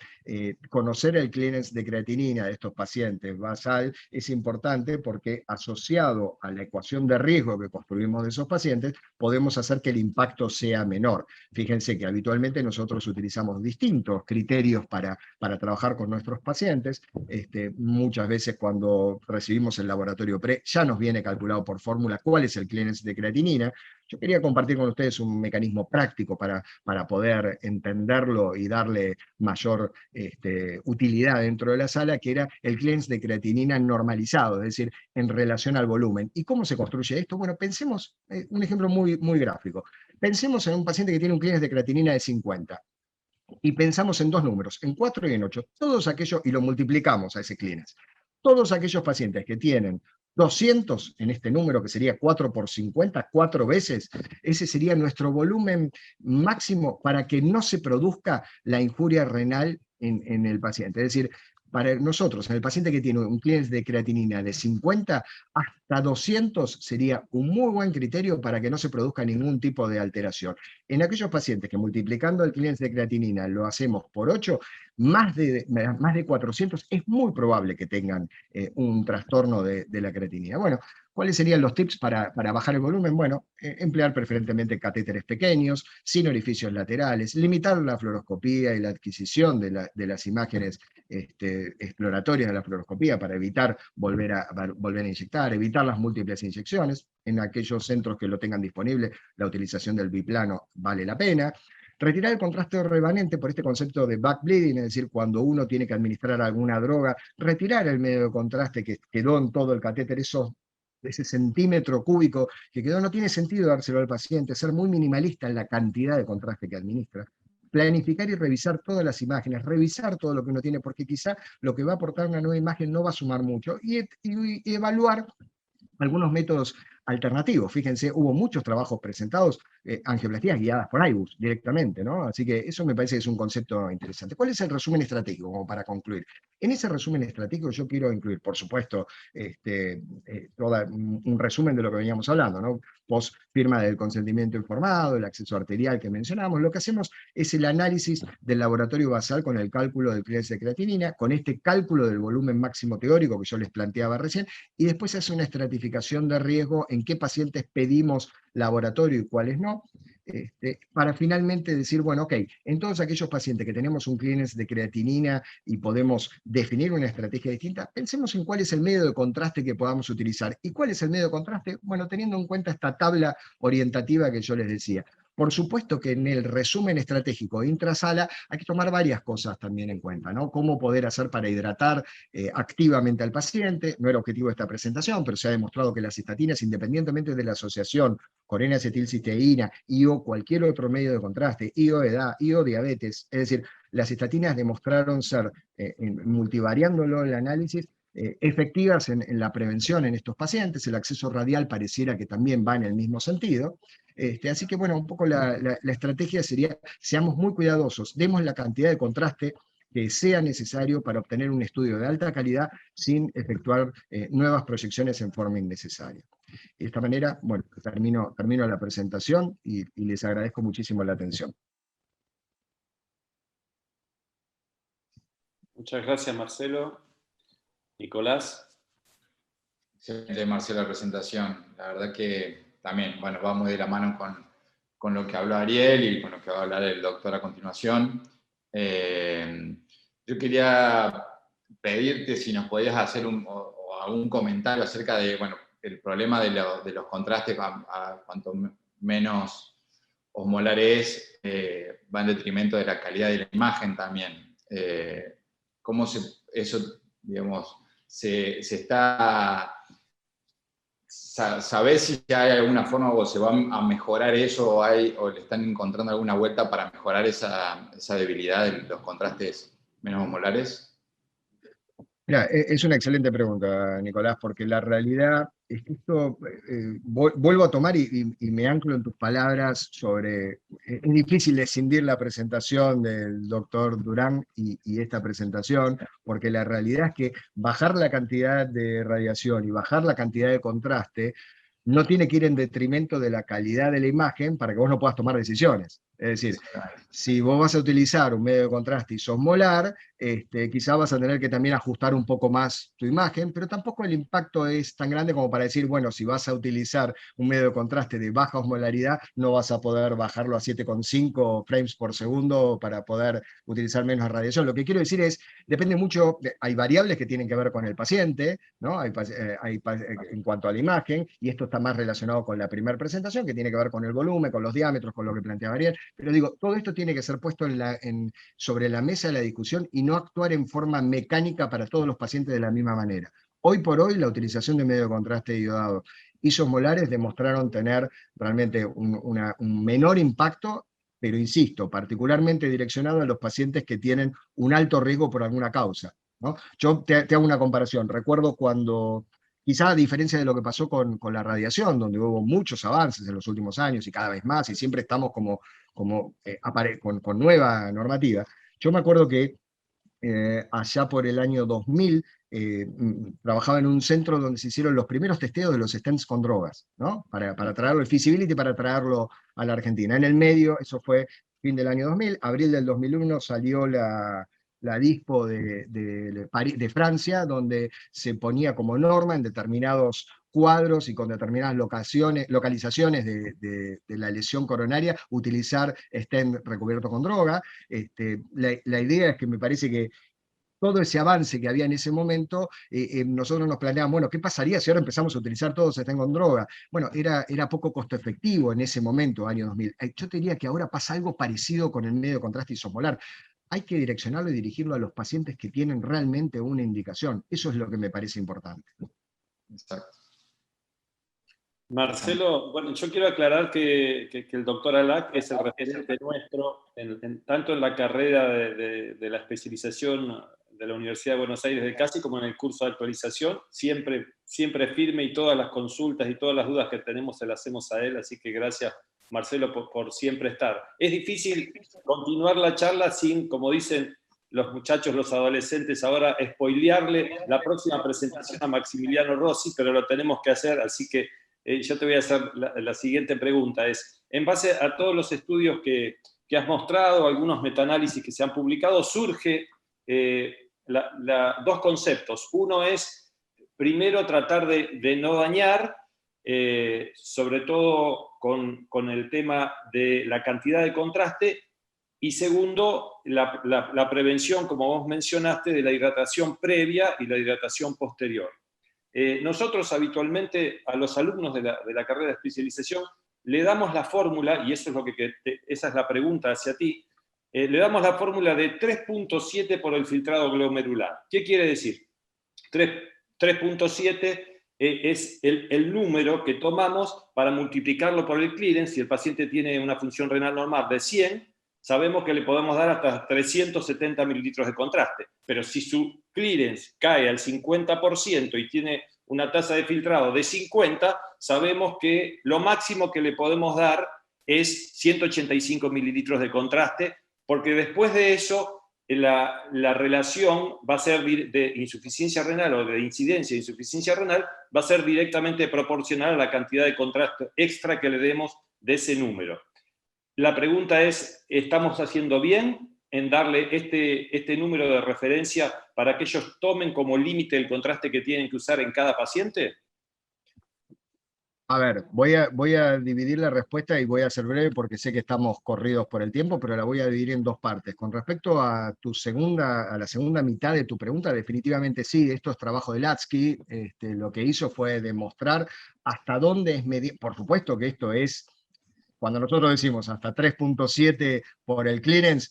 conocer el clearance de creatinina de estos pacientes basal es importante, porque asociado a la ecuación de riesgo que construimos de esos pacientes, podemos hacer que el impacto sea menor. Fíjense que habitualmente nosotros utilizamos distintos criterios para trabajar con nuestros pacientes. Muchas veces cuando recibimos el laboratorio pre, ya nos viene calculado por fórmula cuál es el clearance de creatinina. Yo quería compartir con ustedes un mecanismo práctico para poder entenderlo y darle mayor utilidad dentro de la sala, que era el cleanse de creatinina normalizado, es decir, en relación al volumen. ¿Y cómo se construye esto? Bueno, pensemos, un ejemplo muy gráfico. Pensemos en un paciente que tiene un cleanse de creatinina de 50. Y pensamos en dos números, en 4 y en 8, todos aquellos, y lo multiplicamos a ese cleanse. Todos aquellos pacientes que tienen 200 en este número, que sería 4 por 50, 4 veces, ese sería nuestro volumen máximo para que no se produzca la injuria renal en el paciente. Es decir, para nosotros, en el paciente que tiene un cleanse de creatinina de 50, hasta 200 sería un muy buen criterio para que no se produzca ningún tipo de alteración. En aquellos pacientes que multiplicando el cleanse de creatinina lo hacemos por 8, más de 400 es muy probable que tengan un trastorno de la creatinina. Bueno, ¿cuáles serían los tips para bajar el volumen? Bueno, emplear preferentemente catéteres pequeños, sin orificios laterales, limitar la fluoroscopía y la adquisición de las imágenes exploratorias de la fluoroscopía para evitar volver a inyectar, evitar las múltiples inyecciones. En aquellos centros que lo tengan disponible, la utilización del biplano vale la pena. Retirar el contraste remanente por este concepto de backbleeding, es decir, cuando uno tiene que administrar alguna droga, retirar el medio de contraste que quedó en todo el catéter, ese centímetro cúbico que quedó, no tiene sentido dárselo al paciente, ser muy minimalista en la cantidad de contraste que administra. Planificar y revisar todas las imágenes, revisar todo lo que uno tiene, porque quizá lo que va a aportar una nueva imagen no va a sumar mucho, y evaluar algunos métodos alternativos. Fíjense, hubo muchos trabajos presentados, angioplastías guiadas por IBUS directamente, ¿no? Así que eso me parece que es un concepto interesante. ¿Cuál es el resumen estratégico, como para concluir? En ese resumen estratégico yo quiero incluir, por supuesto, un resumen de lo que veníamos hablando, ¿no? Post firma del consentimiento informado, el acceso arterial que mencionamos. Lo que hacemos es el análisis del laboratorio basal con el cálculo del cleanse de creatinina, con este cálculo del volumen máximo teórico que yo les planteaba recién, y después se hace una estratificación de riesgo en qué pacientes pedimos laboratorio y cuáles no, para finalmente decir, bueno, ok, en todos aquellos pacientes que tenemos un cleanse de creatinina y podemos definir una estrategia distinta, pensemos en cuál es el medio de contraste que podamos utilizar. ¿Y cuál es el medio de contraste? Bueno, teniendo en cuenta esta tabla orientativa que yo les decía. Por supuesto que en el resumen estratégico intrasala hay que tomar varias cosas también en cuenta, ¿no? Cómo poder hacer para hidratar activamente al paciente. No era objetivo de esta presentación, pero se ha demostrado que las estatinas, independientemente de la asociación con N-acetilcisteína y o cualquier otro medio de contraste, y o edad, y o diabetes, es decir, las estatinas demostraron ser, multivariándolo el análisis, efectivas en la prevención en estos pacientes. El acceso radial pareciera que también va en el mismo sentido. Así que bueno, un poco la estrategia sería, seamos muy cuidadosos, demos la cantidad de contraste que sea necesario para obtener un estudio de alta calidad sin efectuar nuevas proyecciones en forma innecesaria. De esta manera, bueno, termino la presentación y les agradezco muchísimo la atención. Muchas gracias, Marcelo. Nicolás. Excelente, Marcelo, la presentación. La verdad que también, bueno, va muy de la mano con lo que habló Ariel y con lo que va a hablar el doctor a continuación. Yo quería pedirte si nos podías hacer algún comentario acerca de, bueno, el problema de los contrastes, cuanto menos osmolar es, va en detrimento de la calidad de la imagen también. ¿Cómo eso, digamos, se está... ¿Sabés si hay alguna forma o se va a mejorar eso o le están encontrando alguna vuelta para mejorar esa debilidad de los contrastes menos osmolares? Mira, es una excelente pregunta, Nicolás, porque la realidad es que esto, vuelvo a tomar y me anclo en tus palabras sobre, es difícil escindir la presentación del doctor Durán y esta presentación, porque la realidad es que bajar la cantidad de radiación y bajar la cantidad de contraste no tiene que ir en detrimento de la calidad de la imagen para que vos no puedas tomar decisiones. Es decir, si vos vas a utilizar un medio de contraste isosmolar, quizás vas a tener que también ajustar un poco más tu imagen, pero tampoco el impacto es tan grande como para decir, bueno, si vas a utilizar un medio de contraste de baja osmolaridad, no vas a poder bajarlo a 7,5 frames por segundo para poder utilizar menos radiación. Lo que quiero decir es, depende mucho, hay variables que tienen que ver con el paciente, ¿no? En cuanto a la imagen, y esto está más relacionado con la primera presentación, que tiene que ver con el volumen, con los diámetros, con lo que planteaba Ariel. Pero digo, todo esto tiene que ser puesto sobre la mesa de la discusión y no actuar en forma mecánica para todos los pacientes de la misma manera. Hoy por hoy, la utilización de medio de contraste iodado isosmolares demostraron tener realmente un menor impacto, pero insisto, particularmente direccionado a los pacientes que tienen un alto riesgo por alguna causa, ¿no? Yo te hago una comparación. Recuerdo cuando, quizá a diferencia de lo que pasó con la radiación, donde hubo muchos avances en los últimos años y cada vez más, y siempre estamos con nueva normativa. Yo me acuerdo que allá por el año 2000 trabajaba en un centro donde se hicieron los primeros testeos de los stents con drogas, ¿no? Para traerlo, el feasibility para traerlo a la Argentina. En el medio, eso fue fin del año 2000, abril del 2001 salió la DISPO de Francia, donde se ponía como norma en determinados cuadros y con determinadas localizaciones de la lesión coronaria, utilizar stent recubierto con droga. La idea es que me parece que todo ese avance que había en ese momento, nosotros nos planteamos, bueno, ¿qué pasaría si ahora empezamos a utilizar todos stent con droga? Bueno, era poco costo efectivo en ese momento, año 2000. Yo te diría que ahora pasa algo parecido con el medio de contraste isomolar. Hay que direccionarlo y dirigirlo a los pacientes que tienen realmente una indicación. Eso es lo que me parece importante. Exacto. Marcelo, bueno, yo quiero aclarar que el doctor Alac es el referente nuestro, tanto en la carrera de la especialización de la Universidad de Buenos Aires de CASI como en el curso de actualización, siempre firme, y todas las consultas y todas las dudas que tenemos se las hacemos a él, así que gracias, Marcelo, por siempre estar. Es difícil continuar la charla sin, como dicen los muchachos, los adolescentes, ahora spoilearle la próxima presentación a Maximiliano Rossi, pero lo tenemos que hacer, así que yo te voy a hacer la siguiente pregunta. En base a todos los estudios que has mostrado, algunos metaanálisis que se han publicado, surge dos conceptos. Uno es, primero, tratar de no dañar, sobre todo con el tema de la cantidad de contraste, y segundo, la prevención, como vos mencionaste, de la hidratación previa y la hidratación posterior. Nosotros habitualmente a los alumnos de la carrera de especialización le damos la fórmula, y eso es esa es la pregunta hacia ti, le damos la fórmula de 3.7 por el filtrado glomerular. ¿Qué quiere decir? 3.7 es el número que tomamos para multiplicarlo por el clearance. Si el paciente tiene una función renal normal de 100, sabemos que le podemos dar hasta 370 mililitros de contraste, pero si su clearance cae al 50% y tiene una tasa de filtrado de 50, sabemos que lo máximo que le podemos dar es 185 mililitros de contraste, porque después de eso la relación va a ser de insuficiencia renal o de incidencia de insuficiencia renal, va a ser directamente proporcional a la cantidad de contraste extra que le demos de ese número. La pregunta es, ¿estamos haciendo bien en darle este número de referencia para que ellos tomen como límite el contraste que tienen que usar en cada paciente? A ver, voy a dividir la respuesta y voy a ser breve porque sé que estamos corridos por el tiempo, pero la voy a dividir en dos partes. Con respecto a la segunda mitad de tu pregunta, definitivamente sí, esto es trabajo de Latsky. Lo que hizo fue demostrar hasta dónde es medible. Por supuesto que esto es, cuando nosotros decimos hasta 3.7 por el clearance,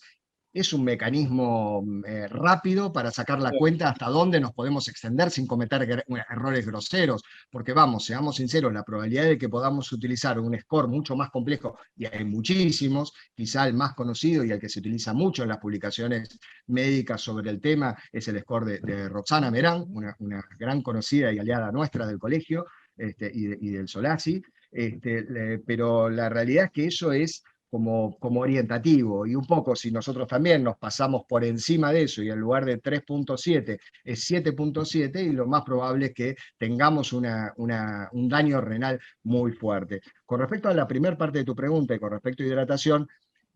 es un mecanismo rápido para sacar la cuenta hasta dónde nos podemos extender sin cometer errores groseros, porque vamos, seamos sinceros, la probabilidad de que podamos utilizar un score mucho más complejo, y hay muchísimos, quizá el más conocido y el que se utiliza mucho en las publicaciones médicas sobre el tema, es el score de Roxana Merán, una gran conocida y aliada nuestra del colegio y del Solasi, pero la realidad es que eso es como orientativo, y un poco si nosotros también nos pasamos por encima de eso y en lugar de 3.7 es 7.7, y lo más probable es que tengamos un daño renal muy fuerte. Con respecto a la primera parte de tu pregunta y con respecto a hidratación,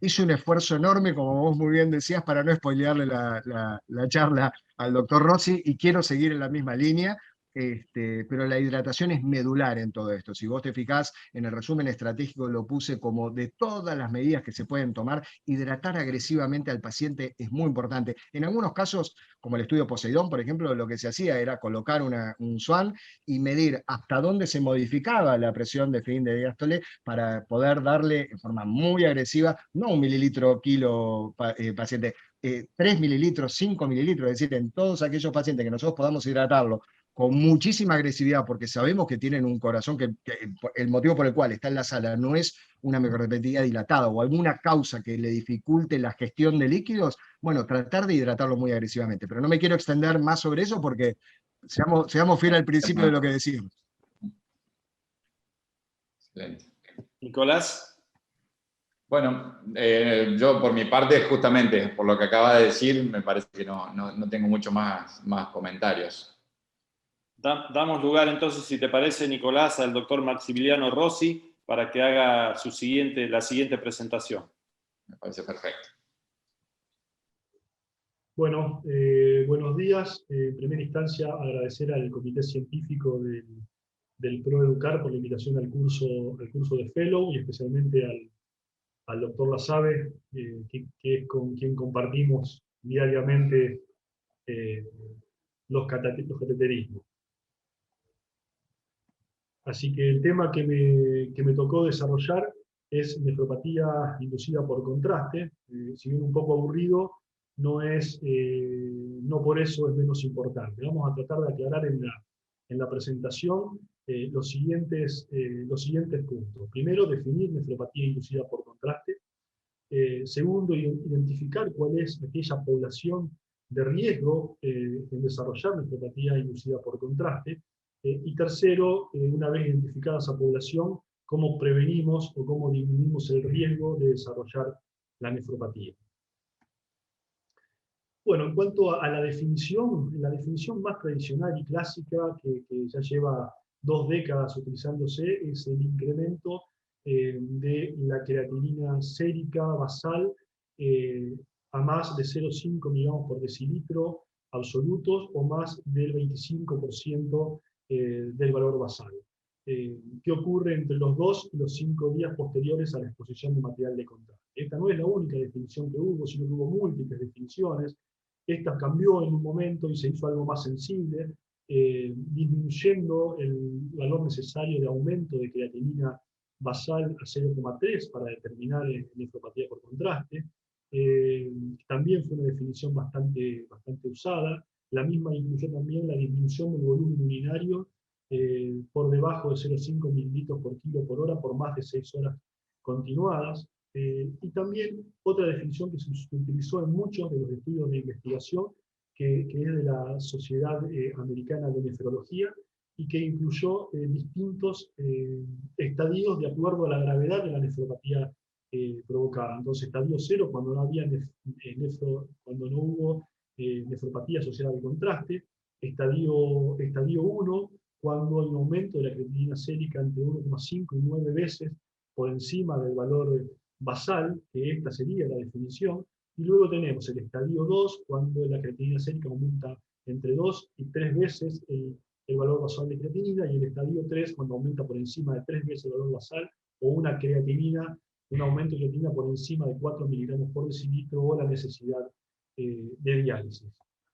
hice un esfuerzo enorme, como vos muy bien decías, para no spoilearle la charla al doctor Rossi, y quiero seguir en la misma línea. Pero la hidratación es medular en todo esto. Si vos te fijás, en el resumen estratégico lo puse como de todas las medidas que se pueden tomar, hidratar agresivamente al paciente es muy importante. En algunos casos, como el estudio Poseidón, por ejemplo, lo que se hacía era colocar un SWAN y medir hasta dónde se modificaba la presión de fin de diástole para poder darle en forma muy agresiva, no 1 mililitro kilo paciente, 3 mililitros, 5 mililitros, es decir, en todos aquellos pacientes que nosotros podamos hidratarlo con muchísima agresividad, porque sabemos que tienen un corazón que el motivo por el cual está en la sala no es una microarteria dilatada o alguna causa que le dificulte la gestión de líquidos, bueno, tratar de hidratarlo muy agresivamente. Pero no me quiero extender más sobre eso porque seamos fieles al principio de lo que decimos. Excelente. Nicolás. Bueno, yo por mi parte, justamente por lo que acaba de decir, me parece que no tengo mucho más comentarios. Damos lugar entonces, si te parece, Nicolás, al doctor Maximiliano Rossi para que haga la siguiente presentación. Me parece perfecto. Bueno, buenos días. En primera instancia, agradecer al Comité Científico del ProEducar por la invitación al curso de Fellow, y especialmente al doctor Lasabe, que es con quien compartimos diariamente los cateterismos. Así que el tema que me tocó desarrollar es nefropatía inducida por contraste. Si bien un poco aburrido, no por eso es menos importante. Vamos a tratar de aclarar en la presentación los siguientes puntos. Primero, definir nefropatía inducida por contraste. Segundo, identificar cuál es aquella población de riesgo en desarrollar nefropatía inducida por contraste. Y tercero, una vez identificada esa población, cómo prevenimos o cómo disminuimos el riesgo de desarrollar la nefropatía. Bueno, en cuanto a la definición más tradicional y clásica, que ya lleva 2 décadas utilizándose, es el incremento de la creatinina sérica basal a más de 0,5 miligramos por decilitro absolutos o más del 25% del valor basal. ¿Qué ocurre entre los 2 y los 5 días posteriores a la exposición de material de contraste? Esta no es la única definición que hubo, sino que hubo múltiples definiciones. Esta cambió en un momento y se hizo algo más sensible, disminuyendo el valor necesario de aumento de creatinina basal a 0,3 para determinar nefropatía por contraste. También fue una definición bastante usada. La misma incluyó también la disminución del volumen urinario por debajo de 0,5 mililitros por kilo por hora por más de 6 horas continuadas. Y también otra definición que se utilizó en muchos de los estudios de investigación, que es de la Sociedad Americana de Nefrología, y que incluyó distintos estadios de acuerdo a la gravedad de la nefropatía provocada. Entonces, estadio 0, cuando no hubo nefropatía asociada al contraste; estadio 1, cuando hay un aumento de la creatinina sérica entre 1,5 y 9 veces por encima del valor basal, que esta sería la definición; y luego tenemos el estadio 2, cuando la creatinina sérica aumenta entre 2 y 3 veces el valor basal de creatinina, y el estadio 3, cuando aumenta por encima de 3 veces el valor basal, o un aumento de creatinina por encima de 4 miligramos por decilitro, o la necesidad de diálisis.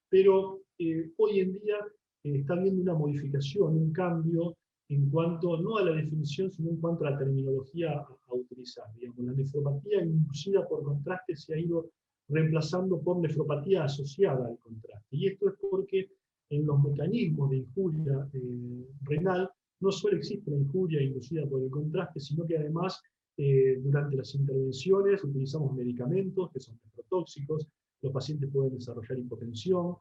Pero hoy en día está habiendo una modificación, un cambio en cuanto no a la definición, sino en cuanto a la terminología a utilizar. Digamos, la nefropatía inducida por contraste se ha ido reemplazando por nefropatía asociada al contraste. Y esto es porque en los mecanismos de injuria renal no solo existe la injuria inducida por el contraste, sino que además durante las intervenciones utilizamos medicamentos que son nefrotóxicos, los pacientes pueden desarrollar hipotensión,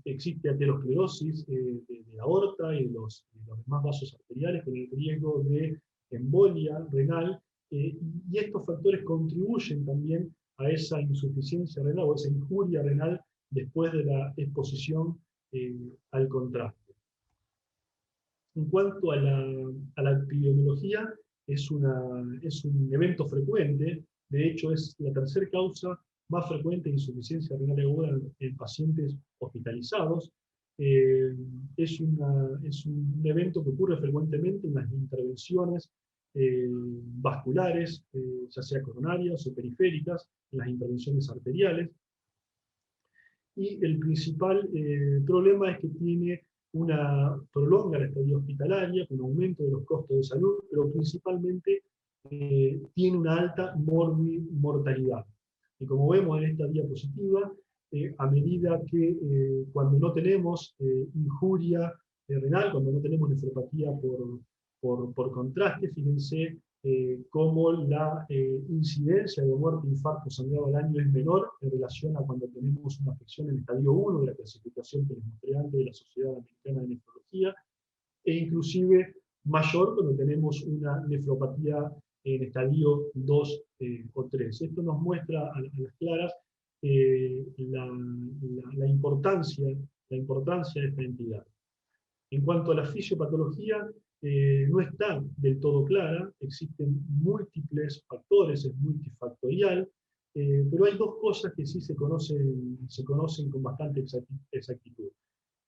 existe aterosclerosis de la aorta y de los demás vasos arteriales con el riesgo de embolia renal, y estos factores contribuyen también a esa insuficiencia renal o esa injuria renal después de la exposición al contraste. En cuanto a la epidemiología, es un evento frecuente De hecho, es la tercera causa más frecuente de insuficiencia renal aguda en pacientes hospitalizados. Es un evento que ocurre frecuentemente en las intervenciones vasculares, ya sea coronarias o periféricas, en las intervenciones arteriales. Y el principal problema es que prolonga la estadía hospitalaria, con aumento de los costos de salud, pero principalmente tiene una alta mortalidad. Y como vemos en esta diapositiva, a medida que cuando no tenemos injuria renal, cuando no tenemos nefropatía por contraste, fíjense cómo la incidencia de muerte e infarto sangrado al año es menor en relación a cuando tenemos una afección en estadio 1 de la clasificación que les mostré antes de la Sociedad Americana de Nefrología, e inclusive mayor cuando tenemos una nefropatía en estadio 2 o 3. Esto nos muestra a las claras la importancia de esta entidad. En cuanto a la fisiopatología, no está del todo clara, existen múltiples factores, es multifactorial, pero hay dos cosas que sí se conocen con bastante exactitud.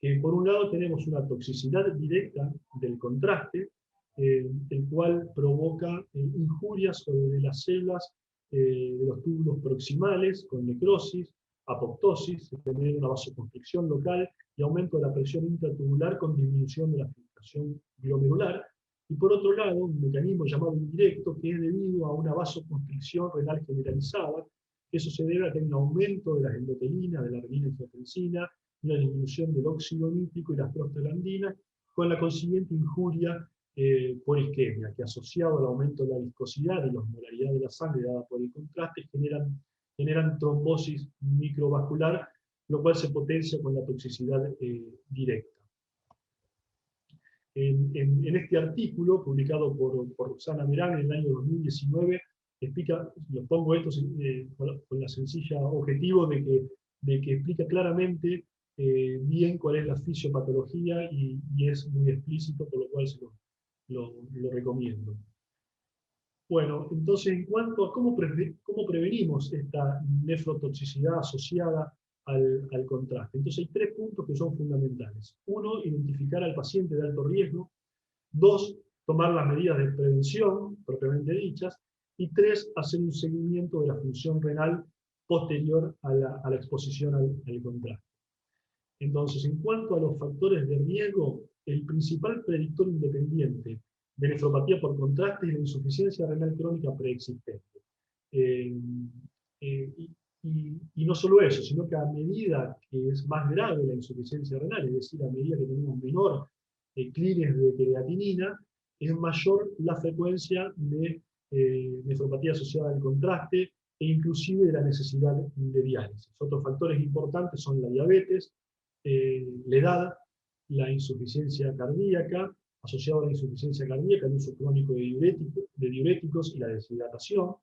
Que por un lado tenemos una toxicidad directa del contraste, el cual provoca injurias sobre las células de los túbulos proximales con necrosis, apoptosis, se genera una vasoconstricción local y aumento de la presión intratubular con disminución de la filtración glomerular. Y por otro lado, un mecanismo llamado indirecto que es debido a una vasoconstricción renal generalizada. Eso se debe a que hay un aumento de las endotelinas, de la renina y angiotensina, una disminución del óxido nítrico y las prostaglandinas, con la consiguiente injuria por isquemia, que asociado al aumento de la viscosidad y la osmolaridad de la sangre dada por el contraste, generan trombosis microvascular, lo cual se potencia con la toxicidad directa. En este artículo, publicado por Roxana Merán en el año 2019, explica, lo pongo esto con la sencilla objetivo de que explica claramente bien cuál es la fisiopatología y es muy explícito, por lo cual lo recomiendo. Bueno, entonces en cuanto a cómo prevenimos esta nefrotoxicidad asociada al contraste. Entonces hay tres puntos que son fundamentales. Uno, identificar al paciente de alto riesgo. Dos, tomar las medidas de prevención propiamente dichas. Y tres, hacer un seguimiento de la función renal posterior a la exposición al contraste. Entonces, en cuanto a los factores de riesgo, el principal predictor independiente de nefropatía por contraste es la insuficiencia renal crónica preexistente. Y no solo eso, sino que a medida que es más grave la insuficiencia renal, es decir, a medida que tenemos menor clínex de creatinina, es mayor la frecuencia de nefropatía asociada al contraste e inclusive de la necesidad de diálisis. Otros factores importantes son la diabetes, la edad, la insuficiencia cardíaca, asociado a la insuficiencia cardíaca, el uso crónico de diuréticos y la deshidratación,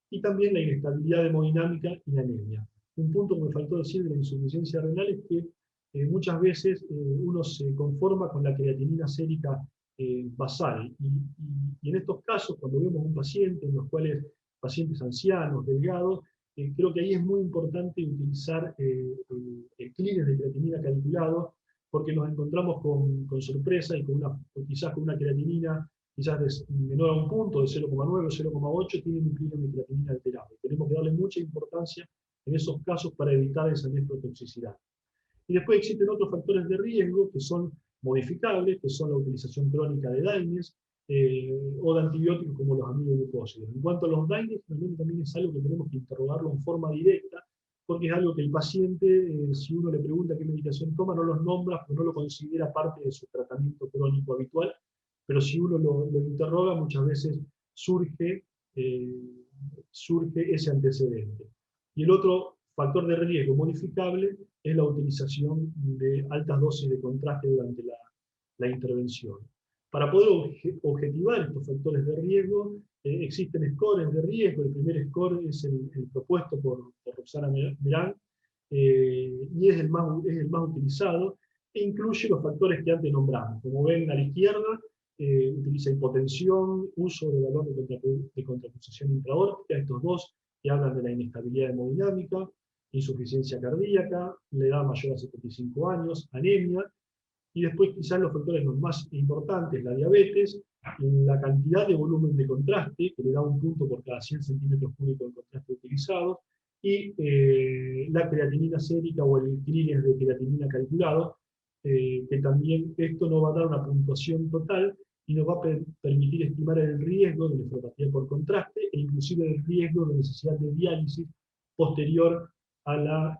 y también la inestabilidad hemodinámica y la anemia. Un punto que me faltó decir de la insuficiencia renal es que muchas veces uno se conforma con la creatinina sérica basal, y en estos casos, cuando vemos un paciente, en los cuales pacientes ancianos, delgados, creo que ahí es muy importante utilizar el clínex de creatinina calculado, porque nos encontramos con sorpresa y quizás con una creatinina quizás menor a un punto, de 0,9 o 0,8, tienen un clínex de creatinina alterado. Tenemos que darle mucha importancia en esos casos para evitar esa nefrotoxicidad. Y después existen otros factores de riesgo que son modificables, que son la utilización crónica de DAINES o de antibióticos como los aminoglucósidos. En cuanto a los DAINES, también es algo que tenemos que interrogarlo en forma directa, porque es algo que el paciente, si uno le pregunta qué medicación toma, no los nombra, porque no lo considera parte de su tratamiento crónico habitual, pero si uno lo interroga, muchas veces surge ese antecedente. Y el otro factor de riesgo modificable es la utilización de altas dosis de contraste durante la intervención. Para poder objetivar estos factores de riesgo, existen scores de riesgo. El primer score es el propuesto por Roxana Merán, y es el más utilizado, e incluye los factores que antes nombramos. Como ven a la izquierda, utiliza hipotensión, uso de valor de contrapulsación intraórtica. Estos dos que hablan de la inestabilidad hemodinámica, insuficiencia cardíaca, la edad mayor a 75 años, anemia, y después quizás los factores los más importantes, la diabetes, la cantidad de volumen de contraste, que le da un punto por cada 100 centímetros cúbicos de contraste utilizado, y la creatinina sérica o el clearance de creatinina calculado, que también esto nos va a dar una puntuación total y nos va a permitir estimar el riesgo de nefropatía por contraste e inclusive el riesgo de necesidad de diálisis posterior a la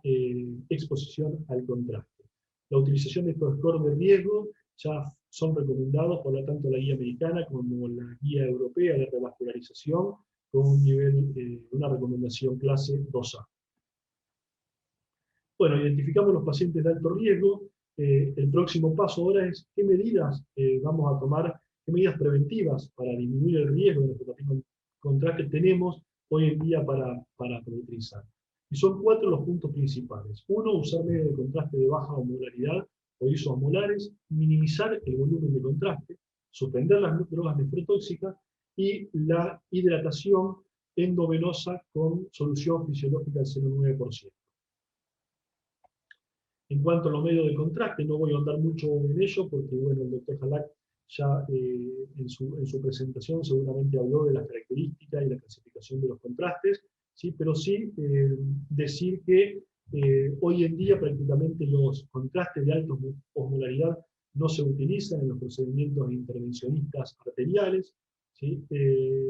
exposición al contraste. La utilización de estos scores de riesgo ya son recomendados por lo tanto la guía americana como la guía europea de revascularización con un nivel, una recomendación clase 2A. Bueno, identificamos los pacientes de alto riesgo. El próximo paso ahora es qué medidas vamos a tomar, qué medidas preventivas para disminuir el riesgo de nefropatía con contraste tenemos hoy en día para utilizar. Y son 4 los puntos principales. 1, usar medios de contraste de baja osmolaridad o isoosmolares, minimizar el volumen de contraste, suspender las drogas nefrotóxicas y la hidratación endovenosa con solución fisiológica del 0,9%. En cuanto a los medios de contraste, no voy a ahondar mucho en ello porque bueno, el doctor Halak ya en su presentación seguramente habló de las características y la clasificación de los contrastes, ¿sí? Pero sí decir que hoy en día prácticamente los contrastes de alta osmolaridad no se utilizan en los procedimientos intervencionistas arteriales, ¿sí?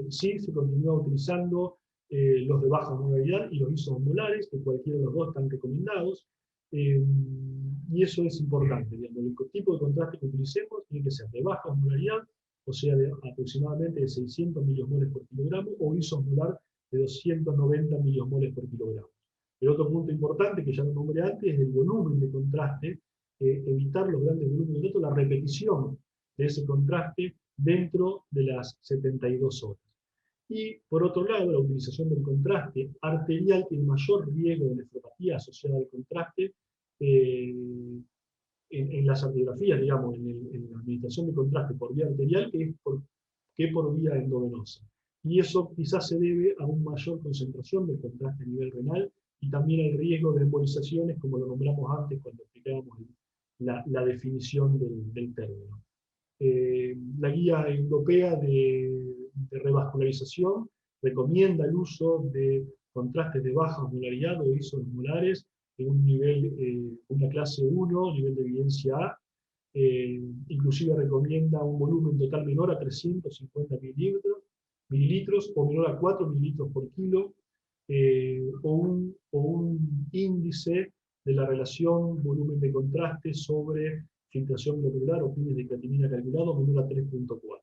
Sí se continúa utilizando los de baja osmolaridad y los isoosmolares, que cualquiera de los dos están recomendados. Y eso es importante, digamos, el tipo de contraste que utilicemos tiene que ser de baja osmolaridad, o sea, de aproximadamente de 600 miliosmoles por kilogramo, o isoosmolar de 290 miliosmoles por kilogramo. El otro punto importante, que ya lo nombré antes, es el volumen de contraste, evitar los grandes volúmenes de contraste, la repetición de ese contraste dentro de las 72 horas. Y por otro lado, la utilización del contraste arterial tiene mayor riesgo de nefropatía asociada al contraste en las arteriografías, digamos, en la administración de contraste por vía arterial que por vía endovenosa. Y eso quizás se debe a una mayor concentración de contraste a nivel renal y también al riesgo de embolizaciones, como lo nombramos antes cuando explicábamos la definición del término. La guía europea de revascularización recomienda el uso de contrastes de baja osmolaridad o isoosmolares en un nivel, una clase 1, nivel de evidencia A. Inclusive recomienda un volumen total menor a 350 mililitros o menor a 4 mililitros por kilo, o un índice de la relación volumen de contraste sobre filtración glomerular o pines de creatinina calculado menor a 3.4.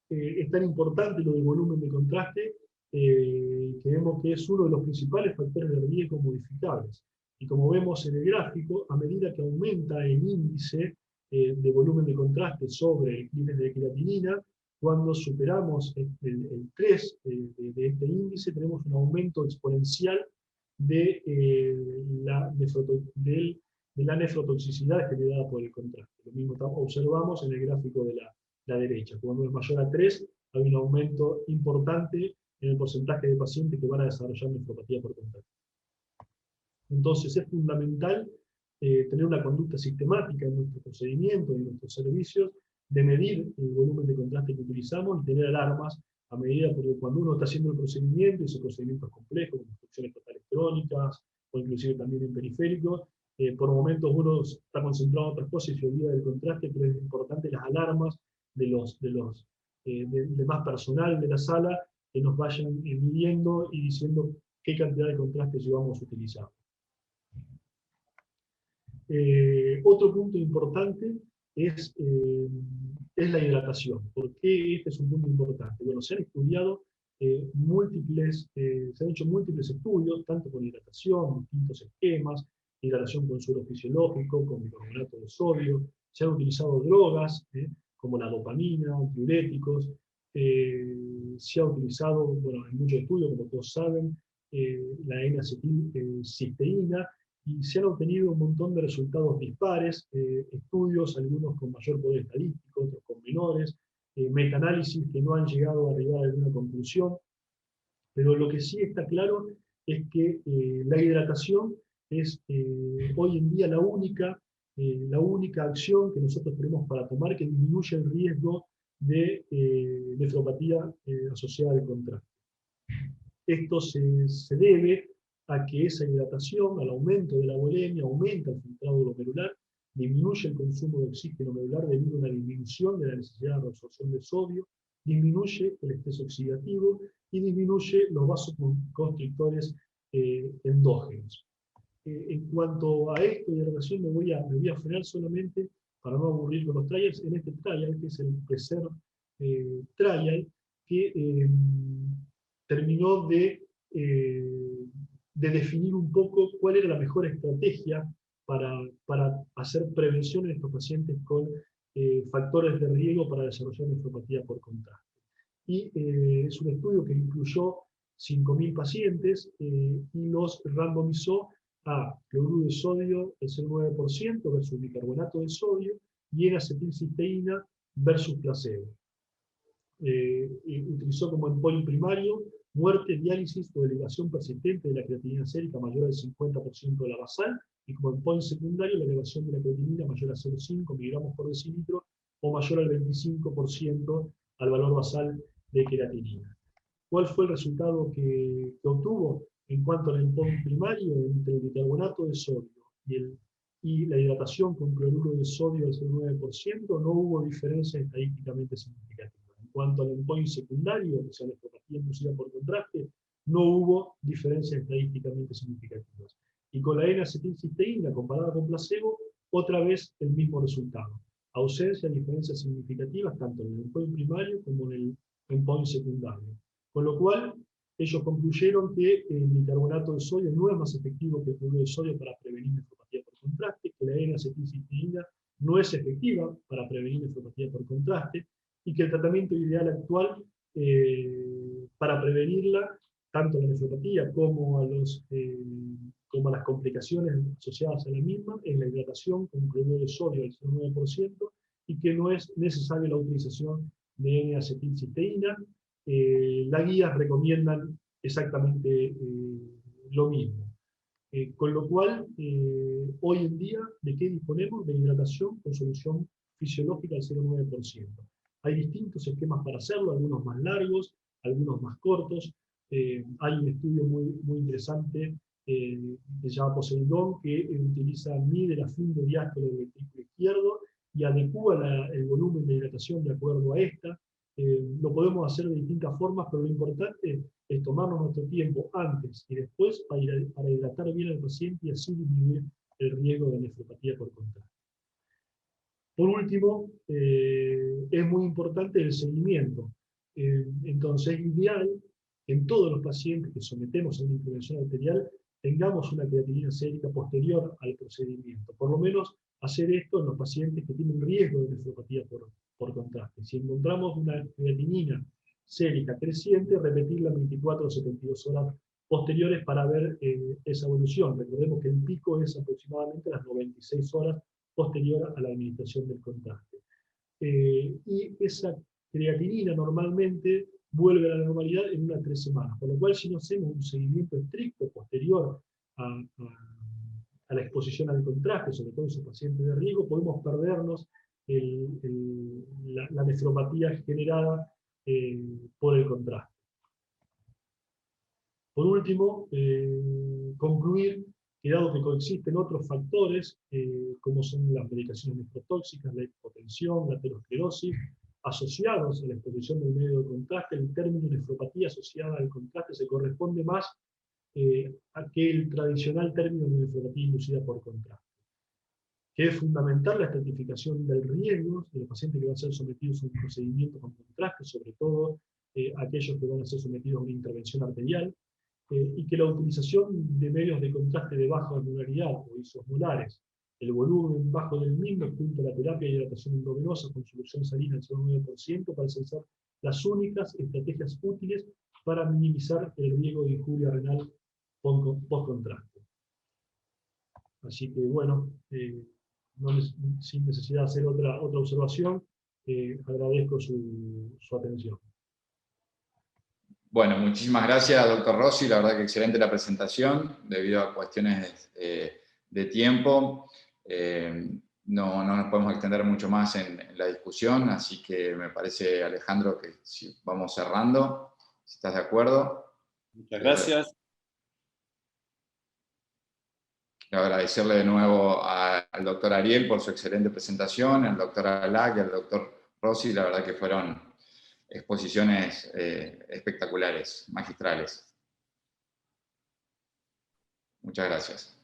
Es tan importante lo del volumen de contraste que vemos que es uno de los principales factores de riesgo modificables. Y como vemos en el gráfico, a medida que aumenta el índice de volumen de contraste sobre el pines de creatinina, cuando superamos el 3 de este índice, tenemos un aumento exponencial de la nefrotoxicidad generada por el contraste. Lo mismo observamos en el gráfico de la derecha. Cuando es mayor a 3, hay un aumento importante en el porcentaje de pacientes que van a desarrollar nefropatía por contraste. Entonces es fundamental tener una conducta sistemática en nuestro procedimiento y en nuestros servicios de medir el volumen de contraste que utilizamos y tener alarmas a medida, porque cuando uno está haciendo el procedimiento, y esos procedimientos complejos, como instrucciones electrónicas, o inclusive también en periféricos, por momentos uno está concentrado en otras cosas y se olvida del contraste, pero es importante las alarmas de más personal de la sala que nos vayan midiendo y diciendo qué cantidad de contraste llevamos utilizando. Otro punto importante es la hidratación. ¿Por qué este es un punto importante? Bueno, se han estudiado se han hecho múltiples estudios, tanto con hidratación, distintos esquemas, hidratación con suero fisiológico, con bicarbonato de sodio, se han utilizado drogas, como la dopamina, diuréticos, se ha utilizado, bueno, en muchos estudios, como todos saben, la N-acetilcisteína, y se han obtenido un montón de resultados dispares, estudios, algunos con mayor poder estadístico, otros con menores, metaanálisis que no han llegado a arribar a alguna conclusión, pero lo que sí está claro es que la hidratación es hoy en día la única acción que nosotros tenemos para tomar que disminuye el riesgo de nefropatía asociada al contraste. Esto se debe a que esa hidratación, al aumento de la volemia, aumenta el filtrado glomerular, disminuye el consumo de oxígeno medular debido a una disminución de la necesidad de reabsorción de sodio, disminuye el estrés oxidativo y disminuye los vasoconstrictores endógenos. En cuanto a esto de hidratación, me voy a frenar solamente para no aburrir con los trials, en este trial, que es el Preserve Trial, que terminó de definir un poco cuál era la mejor estrategia para hacer prevención en estos pacientes con factores de riesgo para desarrollar nefropatía por contraste. Y es un estudio que incluyó 5.000 pacientes y los randomizó a cloruro de sodio, es el 9% versus bicarbonato de sodio, y en acetilcisteína versus placebo. Utilizó como endpoint primario muerte, diálisis o elevación persistente de la creatinina sérica mayor al 50% de la basal, y como endpoint secundario la elevación de la creatinina mayor a 0,5 miligramos por decilitro o mayor al 25% al valor basal de creatinina. ¿Cuál fue el resultado que obtuvo? En cuanto al endpoint primario, entre el bicarbonato de sodio y la hidratación con cloruro de sodio al 9%, no hubo diferencia estadísticamente significativa. En cuanto al endpoint secundario, o sea, la nefropatía inducida por contraste, no hubo diferencias estadísticamente significativas. Y con la N-acetilcisteína comparada con placebo, otra vez el mismo resultado. Ausencia de diferencias significativas tanto en el endpoint primario como en el endpoint secundario. Con lo cual, ellos concluyeron que el bicarbonato de sodio no es más efectivo que el cloruro de sodio para prevenir nefropatía por contraste, que la N-acetilcisteína no es efectiva para prevenir nefropatía por contraste, y que el tratamiento ideal actual para prevenirla, tanto la nefropatía como a las complicaciones asociadas a la misma, es la hidratación con cloruro de sodio al 9%, y que no es necesaria la utilización de N-acetilcisteína. Las guías recomiendan exactamente lo mismo. Con lo cual, hoy en día, ¿de qué disponemos? De hidratación con solución fisiológica al 0,9%. Hay distintos esquemas para hacerlo, algunos más largos, algunos más cortos. Hay un estudio muy interesante que se llama Poseidón, que mide la fin de diástole del ventrículo izquierdo y adecua el volumen de hidratación de acuerdo a esta. Lo podemos hacer de distintas formas, pero lo importante es tomarnos nuestro tiempo antes y después para hidratar bien al paciente y así disminuir el riesgo de nefropatía por contraste. Por último, es muy importante el seguimiento. Entonces es ideal que en todos los pacientes que sometemos a una intervención arterial tengamos una creatinina sérica posterior al procedimiento. Por lo menos hacer esto en los pacientes que tienen riesgo de nefropatía por contraste. Si encontramos una creatinina sérica creciente, repetirla 24 o 72 horas posteriores para ver esa evolución. Recordemos que el pico es aproximadamente las 96 horas posterior a la administración del contraste. Y esa creatinina normalmente vuelve a la normalidad en unas 3 semanas, por lo cual si no hacemos un seguimiento estricto posterior a la exposición al contraste, sobre todo en esos pacientes de riesgo, podemos perdernos la nefropatía generada por el contraste. Por último, concluir que dado que coexisten otros factores, como son las medicaciones nefrotóxicas, la hipotensión, la aterosclerosis, asociados a la exposición del medio de contraste, el término nefropatía asociada al contraste se corresponde más a que el tradicional término de nefropatía inducida por contraste, que es fundamental la estratificación del riesgo de los pacientes que van a ser sometidos a un procedimiento con contraste, sobre todo aquellos que van a ser sometidos a una intervención arterial, y que la utilización de medios de contraste de baja osmolaridad o isosmolares, el volumen bajo del mismo junto a la terapia de hidratación endovenosa con solución salina al 0,9% parecen ser las únicas estrategias útiles para minimizar el riesgo de injuria renal post-contraste. Así que bueno, sin necesidad de hacer otra observación, agradezco su atención. Bueno, muchísimas gracias, doctor Rossi. La verdad que excelente la presentación, debido a cuestiones de tiempo. No nos podemos extender mucho más en la discusión, así que me parece, Alejandro, que si vamos cerrando, si estás de acuerdo. Muchas gracias. Quiero agradecerle de nuevo al doctor Ariel por su excelente presentación, al doctor Alac y al doctor Rossi. La verdad que fueron exposiciones espectaculares, magistrales. Muchas gracias.